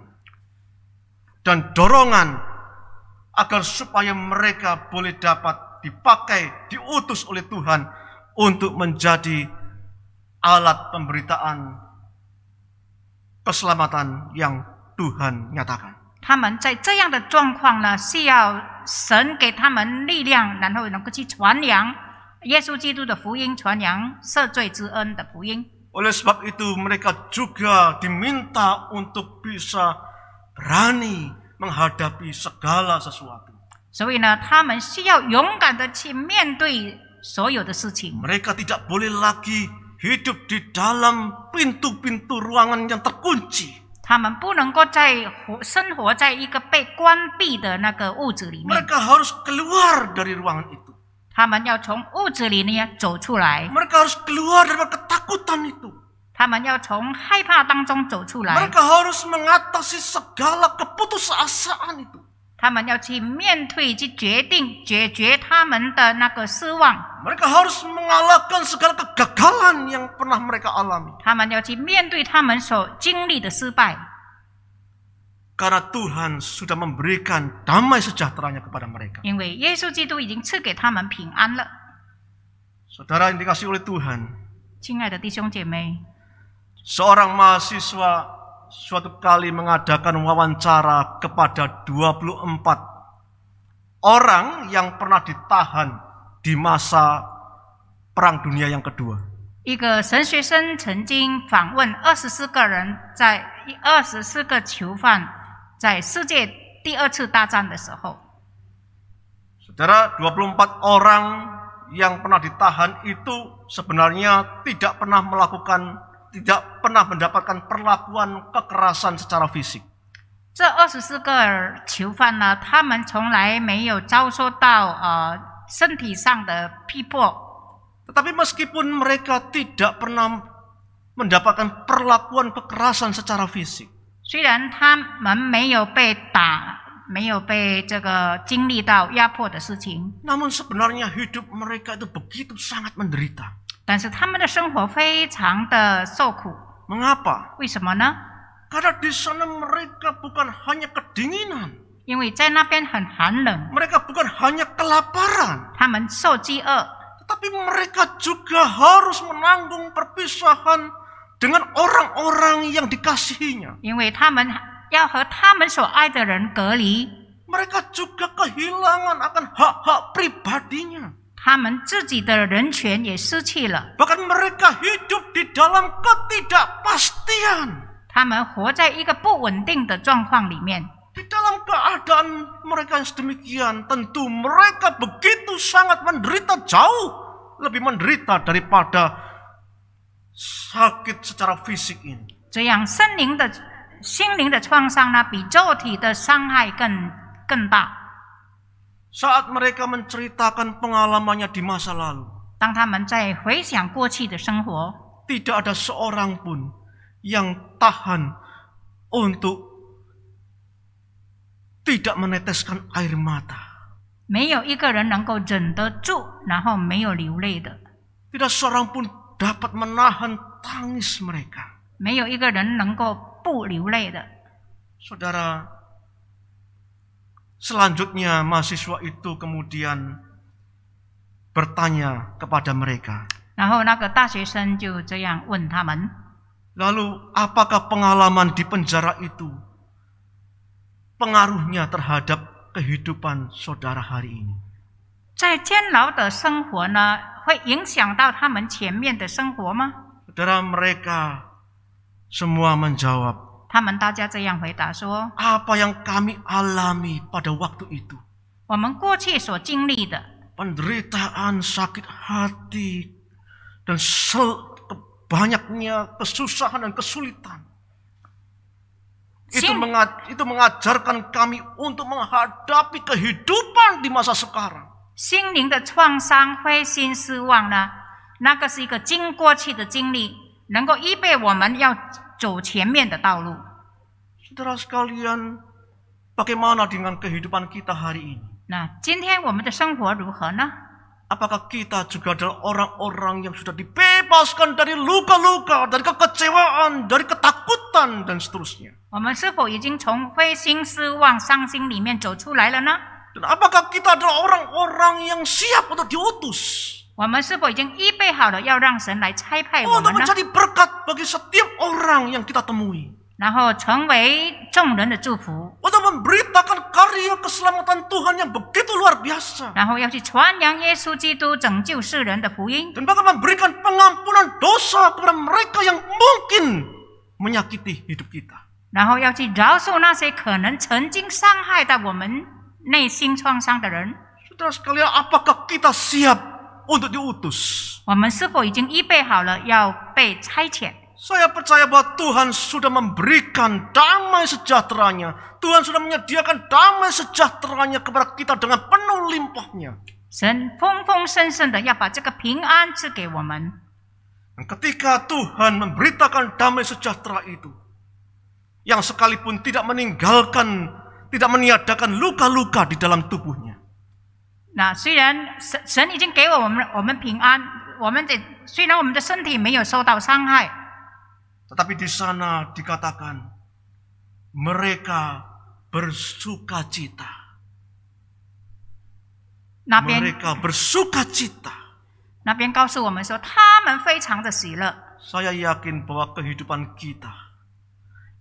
dan dorongan agar supaya mereka boleh dapat dipakai, diutus oleh Tuhan untuk menjadi alat pemberitaan keselamatan yang Tuhan nyatakan. 他们在这样的状况呢，是要神给他们力量，然后能够去传扬耶稣基督的福音，传扬赦罪之恩的福音。 Oleh sebab itu mereka juga diminta untuk bisa berani menghadapi segala sesuatu. 所以呢，他们需要勇敢的去面对所有的事情。 Mereka tidak boleh lagi hidup di dalam pintu-pintu ruangan yang terkunci. 他们不能够生活在一个被关闭的那个屋子里面， Mereka harus keluar dari ruangan itu. 他们要从屋子里面走出来， Mereka harus keluar dari ketakutan itu. 他们要从害怕当中走出来， Mereka harus mengatasi segala keputusasaan itu. 他们要去面对、去决定、解决他们的那个失望， Mereka harus mengalahkan segala kegagalan yang pernah mereka alami. 他们要去面对他们所经历的失败， Karena Tuhan sudah memberikan damai sejahteranya kepada mereka. 因为耶稣基督已经赐给他们平安了。 Saudara yang dikasihi oleh Tuhan, 亲爱的弟兄姐妹， seorang mahasiswa suatu kali mengadakan wawancara kepada 24 orang yang pernah ditahan di masa Perang Dunia yang kedua. 一个神学生曾经访问24个人，在24个囚犯在世界第二次大战的时候， Saudara, 24 orang yang pernah ditahan itu sebenarnya tidak pernah mendapatkan perlakuan kekerasan secara fisik. 这24个囚犯呢，他们从来没有遭受到身体上的逼迫。 Tetapi meskipun mereka tidak pernah mendapatkan perlakuan kekerasan secara fisik, 虽然他们没有被打，没有被这个经历到压迫的事情， namun sebenarnya hidup mereka itu begitu sangat menderita. 但是他们的生活非常的受苦。 Mengapa? 为什么呢？ Karena di sana mereka bukan hanya kedinginan, 因为在那边很寒冷， mereka bukan hanya kelaparan, 他们受饥饿， tetapi mereka juga harus menanggung perpisahan dengan orang-orang yang dikasihinya. 因为他们要和他们所爱的人隔离， Mereka juga kehilangan akan hak-hak pribadinya. 他们自己的人权也失去了， Bahkan mereka hidup di dalam ketidakpastian. 他们活在一个不稳定的状况里面。 Di dalam keadaan mereka yang sedemikian, tentu mereka begitu sangat menderita, jauh lebih menderita daripada sakit secara fisik ini. 这样心灵的创伤呢，比肉体的伤害更大。 Saat mereka menceritakan pengalamannya di masa lalu, 当他们在回想过去的生活， tidak ada seorang pun yang tahan untuk tidak meneteskan air mata. 没有一个人能够忍得住，然后没有流泪的， Tidak seorang pun dapat menahan tangis mereka. 没有一个人能够不流泪的。 Saudara, selanjutnya mahasiswa itu kemudian bertanya kepada mereka, 然后那个大学生就这样问他们： lalu apakah pengalaman di penjara itu pengaruhnya terhadap kehidupan saudara hari ini? 在监牢的生活呢，会影响到他们前面的生活吗？ Saudara, mereka semua menjawab, 他们大家这样回答说： apa yang kami alami pada waktu itu 我们过去所经历的， penderitaan, sakit hati, dan banyaknya kesusahan dan kesulitan. Itu mengajarkan kami untuk menghadapi kehidupan di masa sekarang. 心灵的创伤、灰心失望呢，那个是一个经过去的经历，能够预备我们要走前面的道路。 Saudara sekalian, bagaimana dengan kehidupan kita hari ini? 那今天我们的生活如何呢？ Apakah kita juga adalah orang-orang yang sudah dibebaskan dari luka-luka, dari kekecewaan, dari ketakutan, dan seterusnya? 我们是否已经从灰心、失望、伤心里面走出来了呢？ Dan apakah kita adalah orang-orang yang siap untuk diutus? 我们是否已经预备好了要让神来差派我 Untuk 们呢？ menjadi berkat bagi setiap orang yang kita temui. 然后成为众人的祝福， Untuk memberitakan karya keselamatan Tuhan yang begitu luar biasa. 然后要去传扬耶稣基督拯救世人的福音， Dan bahkan memberikan pengampunan dosa kepada mereka yang mungkin menyakiti hidup kita. 然后要去饶恕那些可能曾经伤害到我们内心创伤的人。 Saudara sekalian, apakah kita siap untuk diutus? 我们是否已经预备好了要被差遣？ Saya percaya bahwa Tuhan sudah memberikan damai sejahteranya. Tuhan sudah menyediakan damai sejahteranya kepada kita dengan penuh limpahnya. 神丰丰盛盛的要把这个平安赐给我们。 Dan ketika Tuhan memberitakan damai sejahtera itu, yang sekalipun tidak meninggalkan, tidak meniadakan luka-luka di dalam tubuhnya. 那虽然神已经给我们平安，虽然我们的身体没有受到伤害。 Tetapi di sana dikatakan mereka bersukacita. 那边 bersukacita. 那边告诉我们说，他们非常的喜乐。 Saya yakin bahwa kehidupan kita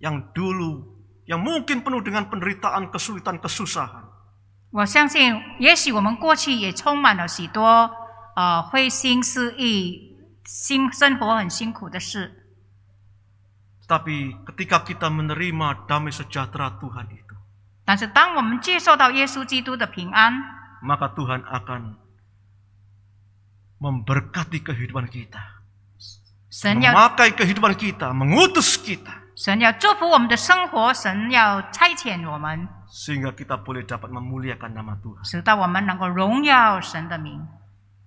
yang dulu, yang mungkin penuh dengan penderitaan, kesulitan, kesusahan. 我相信，也许我们过去也充满了许多灰心失意、生活很辛苦的事。 Tapi ketika kita menerima damai sejahtera Tuhan itu, 但是当我们接受到耶稣基督的平安， maka Tuhan akan memberkati kehidupan kita, 神要 memakai kehidupan kita, mengutus kita, 神要祝福我们的生活，神要差遣我们， sehingga kita boleh dapat memuliakan nama Tuhan. 使到我们能够荣耀神的名。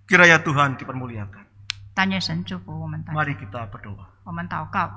Kiranya Tuhan dipermuliakan. 但愿神祝福我们大家。 Mari kita berdoa. 我们祷告。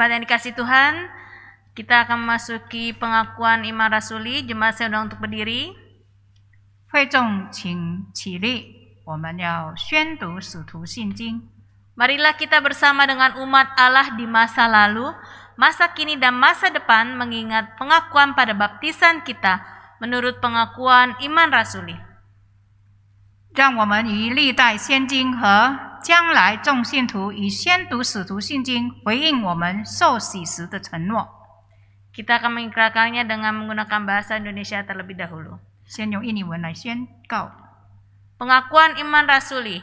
Jemaat yang dikasihi Tuhan, kita akan memasuki pengakuan iman rasuli. Jemaat saya undang untuk berdiri. 会众请起立，我们要宣读使徒信经。 Marilah kita bersama dengan umat Allah di masa lalu, masa kini dan masa depan mengingat pengakuan pada baptisan kita menurut pengakuan iman rasuli. 让我们以历代先经和将来众信徒以宣读使徒信经回应我们受洗时的承诺。 Kita akan mengikrarkannya dengan menggunakan bahasa Indonesia terlebih dahulu. 先用印尼文来宣告。 Pengakuan iman rasuli.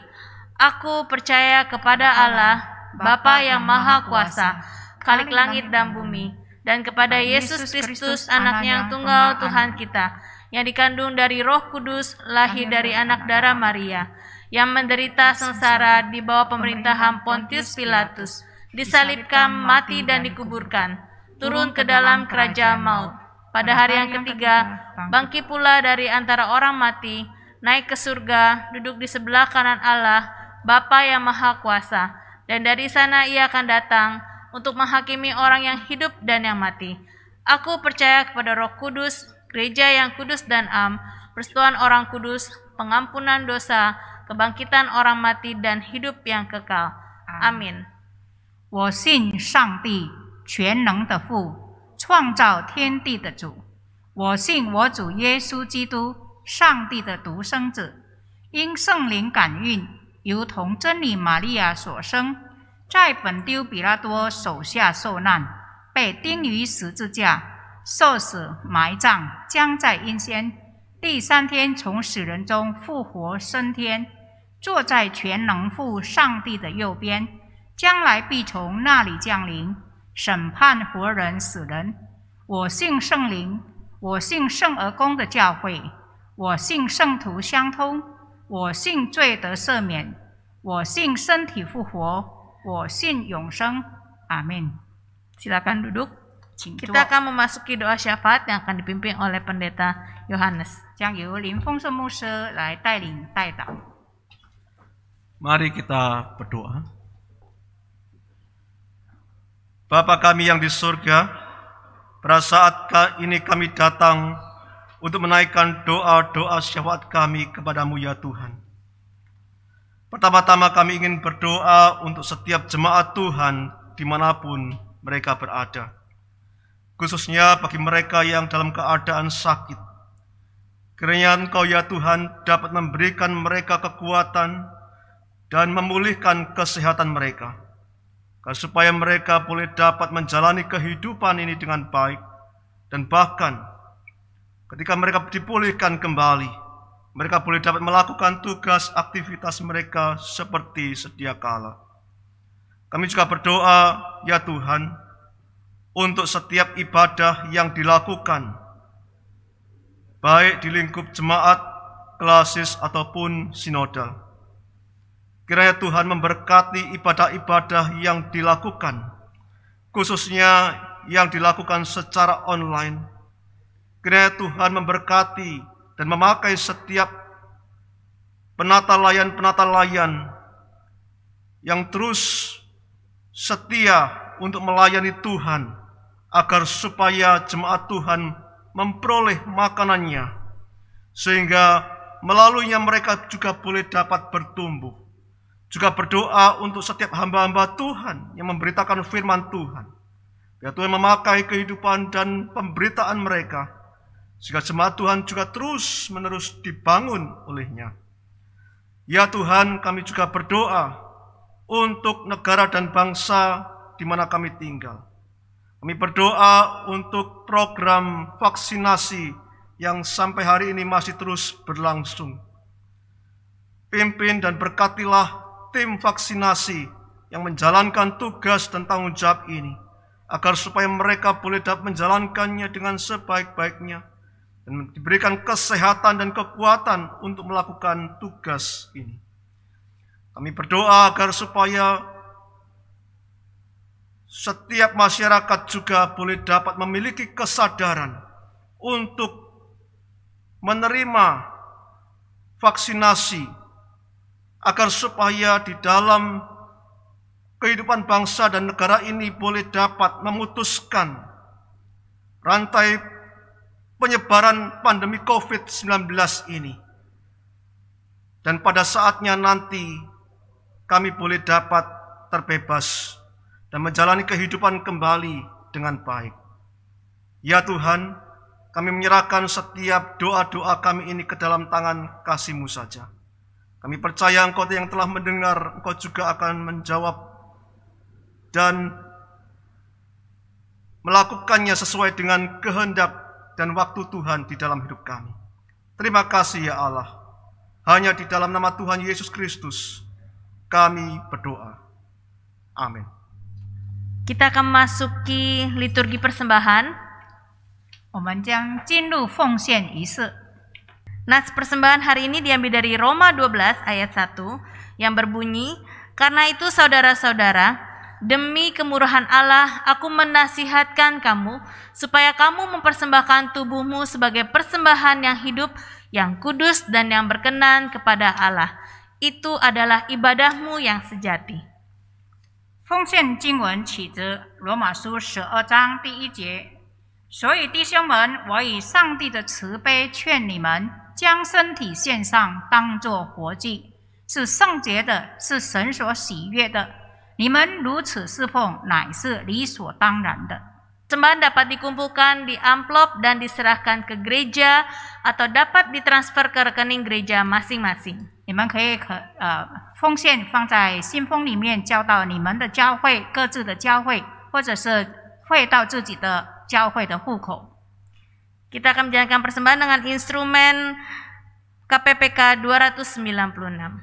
Aku percaya kepada Allah, Bapa yang Maha Kuasa, Khalik langit dan bumi, dan kepada Yesus Kristus, Anaknya yang tunggal Tuhan kita, yang dikandung dari Roh Kudus, lahir dari anak darah Maria, yang menderita sengsara di bawah pemerintahan Pontius Pilatus, disalibkan, mati dan dikuburkan, turun ke dalam kerajaan maut. Pada hari yang ketiga, bangkit pula dari antara orang mati, naik ke surga, duduk di sebelah kanan Allah, Bapa yang Maha Kuasa, dan dari sana Ia akan datang untuk menghakimi orang yang hidup dan yang mati. Aku percaya kepada Roh Kudus, gereja yang kudus dan am, persekutuan orang kudus, pengampunan dosa, kebangkitan orang mati dan hidup yang kekal. Amin. 我信上帝全能的父，创造天地的主。我信我主耶稣基督，上帝的独生子，因圣灵感孕，由同真理玛利亚所生，在本丢比拉多手下受难，被钉于十字架，受死埋葬，将在阴间，第三天从死人中复活升天，坐在全能父上帝的右边，将来必从那里降临，审判活人死人。我信圣灵，我信圣而公的教会，我信圣徒相通，我信罪得赦免，我信身体复活，我信永生。阿门。 Silakan duduk. 请坐。 Kita akan memasuki doa syafaat yang akan dipimpin oleh Pendeta Yohanes. 将由林丰盛牧师来带领代祷。 Mari kita berdoa. Bapa kami yang di surga, pada saat ini kami datang untuk menaikkan doa-doa syafaat kami kepadamu ya Tuhan. Pertama-tama kami ingin berdoa untuk setiap jemaat Tuhan dimanapun mereka berada. Khususnya bagi mereka yang dalam keadaan sakit. Kiranya Engkau ya Tuhan dapat memberikan mereka kekuatan dan memulihkan kesehatan mereka. Supaya mereka boleh dapat menjalani kehidupan ini dengan baik. Dan bahkan ketika mereka dipulihkan kembali, mereka boleh dapat melakukan tugas aktivitas mereka seperti sedia kala. Kami juga berdoa ya Tuhan untuk setiap ibadah yang dilakukan, baik di lingkup jemaat, klasis ataupun sinodal. Kiranya Tuhan memberkati ibadah-ibadah yang dilakukan, khususnya yang dilakukan secara online. Kiranya Tuhan memberkati dan memakai setiap penata layan yang terus setia untuk melayani Tuhan, agar supaya jemaat Tuhan memperoleh makanannya, sehingga melaluinya mereka juga boleh dapat bertumbuh. Juga berdoa untuk setiap hamba-hamba Tuhan yang memberitakan firman Tuhan. Biar Tuhan memakai kehidupan dan pemberitaan mereka, sehingga jemaat Tuhan juga terus-menerus dibangun olehnya. Ya Tuhan, kami juga berdoa untuk negara dan bangsa di mana kami tinggal. Kami berdoa untuk program vaksinasi yang sampai hari ini masih terus berlangsung. Pimpin dan berkatilah tim vaksinasi yang menjalankan tugas dan tanggung jawab ini, agar supaya mereka boleh dapat menjalankannya dengan sebaik-baiknya dan diberikan kesehatan dan kekuatan untuk melakukan tugas ini. Kami berdoa agar supaya setiap masyarakat juga boleh dapat memiliki kesadaran untuk menerima vaksinasi, agar supaya di dalam kehidupan bangsa dan negara ini boleh dapat memutuskan rantai penyebaran pandemi COVID-19 ini. Dan pada saatnya nanti kami boleh dapat terbebas dan menjalani kehidupan kembali dengan baik. Ya Tuhan, kami menyerahkan setiap doa-doa kami ini ke dalam tangan kasih-Mu saja. Kami percaya Engkau yang telah mendengar, Engkau juga akan menjawab dan melakukannya sesuai dengan kehendak dan waktu Tuhan di dalam hidup kami. Terima kasih ya Allah. Hanya di dalam nama Tuhan Yesus Kristus kami berdoa. Amin. Kita akan memasuki liturgi persembahan. 我们将进入奉献仪式。 Nats persembahan hari ini diambil dari Roma 12 ayat 1 yang berbunyi, "Karena itu saudara-saudara, demi kemurahan Allah aku menasihatkan kamu supaya kamu mempersembahkan tubuhmu sebagai persembahan yang hidup, yang kudus dan yang berkenan kepada Allah. Itu adalah ibadahmu yang sejati." 奉献经文起自罗马书12章第1节。 所以弟兄们，我以上帝的慈悲劝你们，将身体献上，当作活祭，是圣洁的，是神所喜悦的。你们如此侍奉，乃是理所当然的。 Persembahan dapat dikumpulkan di amplop dan diserahkan ke gereja atau dapat ditransfer ke rekening gereja masing-masing. 你们可以奉献放在信封里面，交到你们的教会、各自的教会，或者是汇到自己的教会的户口。 Kita akan menjalankan persembahan dengan instrumen KPPK 296.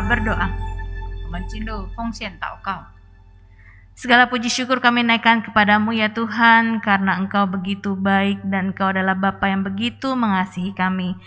Berdoa. 我们进入奉献祷告。 Segala puji syukur kami naikkan kepadamu ya Tuhan, karena Engkau begitu baik dan Engkau adalah Bapa yang begitu mengasihi kami.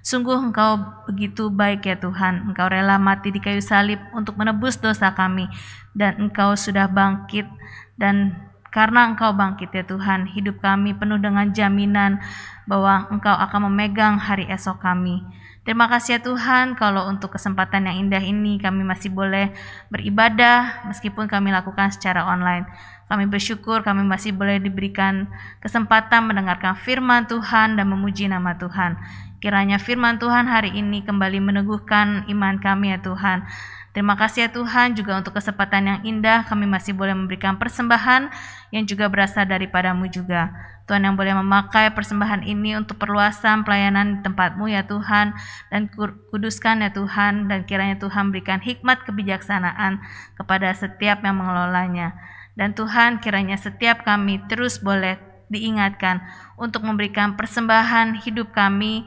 Sungguh Engkau begitu baik ya Tuhan, Engkau rela mati di kayu salib untuk menebus dosa kami, dan Engkau sudah bangkit, dan karena Engkau bangkit ya Tuhan, hidup kami penuh dengan jaminan bahwa Engkau akan memegang hari esok kami. Terima kasih ya Tuhan, kalau untuk kesempatan yang indah ini kami masih boleh beribadah meskipun kami lakukan secara online. Kami bersyukur kami masih boleh diberikan kesempatan mendengarkan firman Tuhan dan memuji nama Tuhan. Kiranya firman Tuhan hari ini kembali meneguhkan iman kami ya Tuhan. Terima kasih ya Tuhan juga untuk kesempatan yang indah kami masih boleh memberikan persembahan yang juga berasal daripada-Mu juga. Tuhan yang boleh memakai persembahan ini untuk perluasan pelayanan di tempat-Mu ya Tuhan, dan kuduskan ya Tuhan, dan kiranya Tuhan berikan hikmat kebijaksanaan kepada setiap yang mengelolanya. Dan Tuhan kiranya setiap kami terus boleh diingatkan untuk memberikan persembahan hidup kami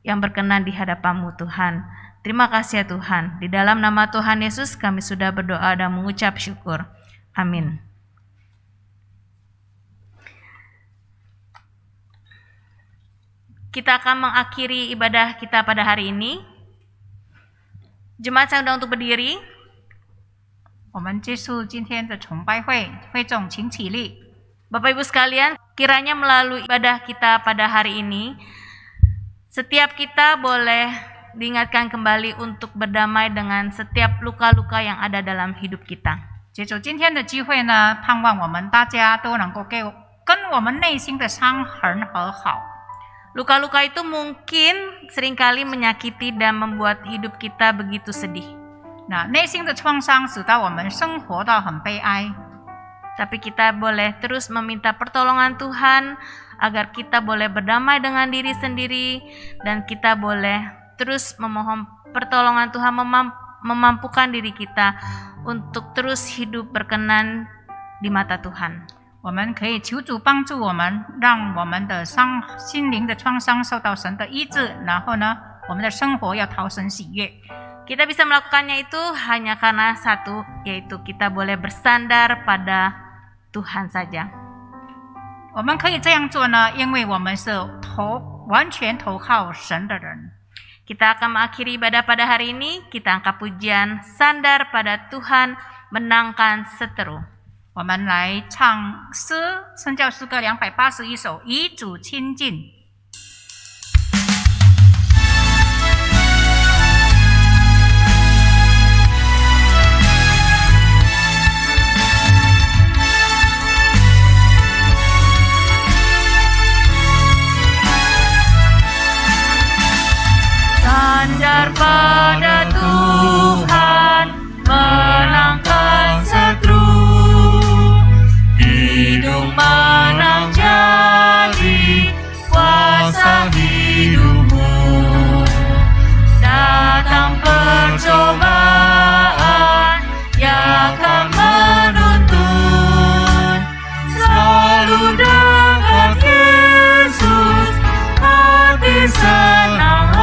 yang berkenan di hadapan-Mu Tuhan. Terima kasih ya Tuhan, di dalam nama Tuhan Yesus kami sudah berdoa dan mengucap syukur. Amin. Kita akan mengakhiri ibadah kita pada hari ini. Jemaat saya undang untuk berdiri. 我们结束今天的崇拜会，会众请起立。 Bapak Ibu sekalian, kiranya melalui ibadah kita pada hari ini, setiap kita boleh diingatkan kembali untuk berdamai dengan setiap luka-luka yang ada dalam hidup kita. 借着今天的机会呢，盼望我们大家都能够跟我们内心的伤痕和好。 Luka-luka itu mungkin seringkali menyakiti dan membuat hidup kita begitu sedih. 那内心的创伤使到我们生活到很悲哀， Tapi kita boleh terus meminta pertolongan Tuhan agar kita boleh berdamai dengan diri sendiri dan kita boleh terus memohon pertolongan Tuhan memampukan diri kita untuk terus hidup berkenan di mata Tuhan. 我们可以求主帮助我们，让我们的心灵的创伤受到神的医治，然后呢，我们的生活要讨神喜悦。 Kita bisa melakukannya itu hanya karena satu, yaitu kita boleh bersandar pada Tuhan saja. 我们可以这样做呢，因为我们是完全投靠神的人。 Kita akan mengakhiri ibadah pada hari ini, kita angkat pujian sandar pada Tuhan menangkan seteru. 我们来唱圣教诗歌281首，与主亲近。 Sandar pada Tuhan, menangkan seteru, hidup menang jadi kuasa hidupmu. Datang percobaan yang akan menuntun, selalu dekat Yesus, hati senanglah.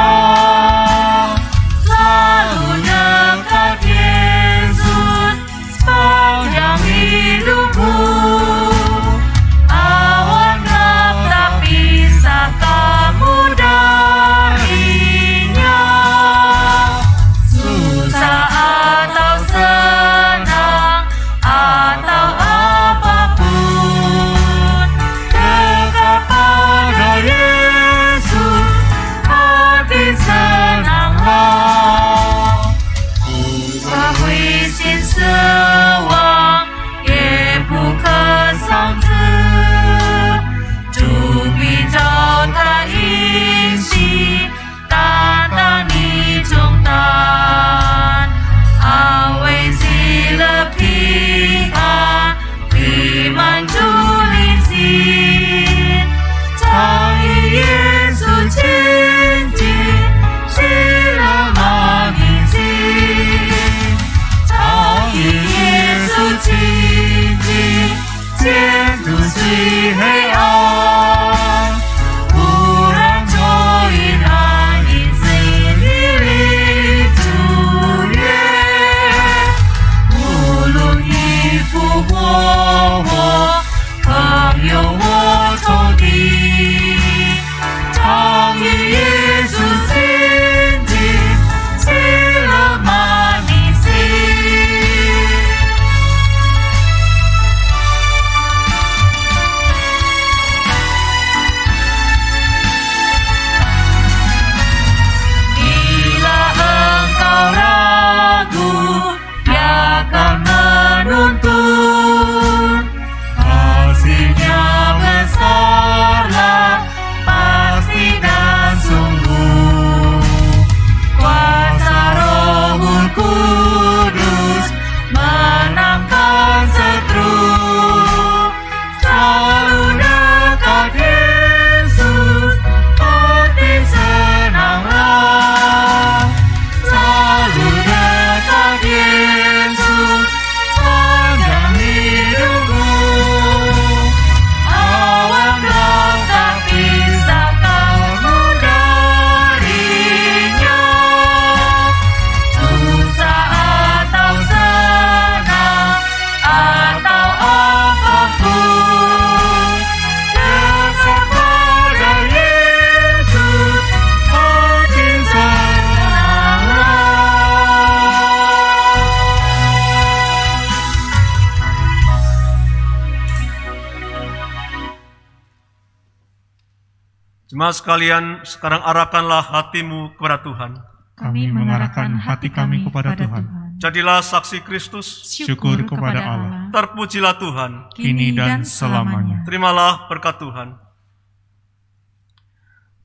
Jemaat sekalian, sekarang arahkanlah hatimu kepada Tuhan. Kami mengarahkan hati kami kepada Tuhan. Jadilah saksi Kristus, Syukur kepada Allah, terpujilah Tuhan. kini dan selamanya. Terimalah berkat Tuhan.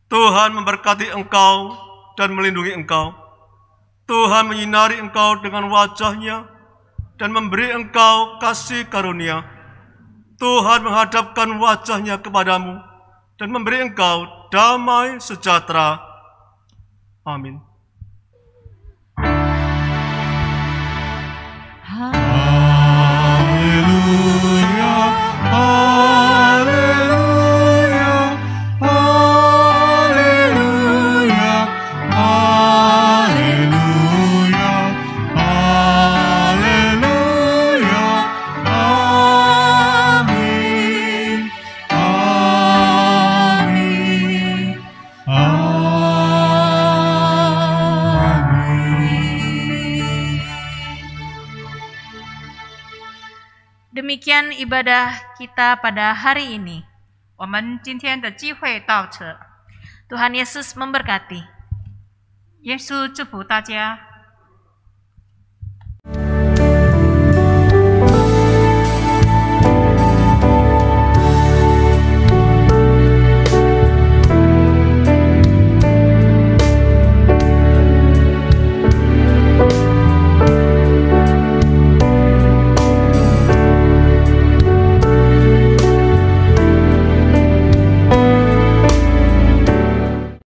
Tuhan memberkati engkau dan melindungi engkau. Tuhan menyinari engkau dengan wajah-Nya dan memberi engkau kasih karunia. Tuhan menghadapkan wajah-Nya kepadamu dan memberi engkau damai sejahtera. Amin. Haleluya, haleluya, haleluya, haleluya, haleluya, amin, amin, amin. Demikian ibadah kita pada hari ini. 我们今天的聚会到此， Tuhan Yesus memberkati. 耶稣祝福大家。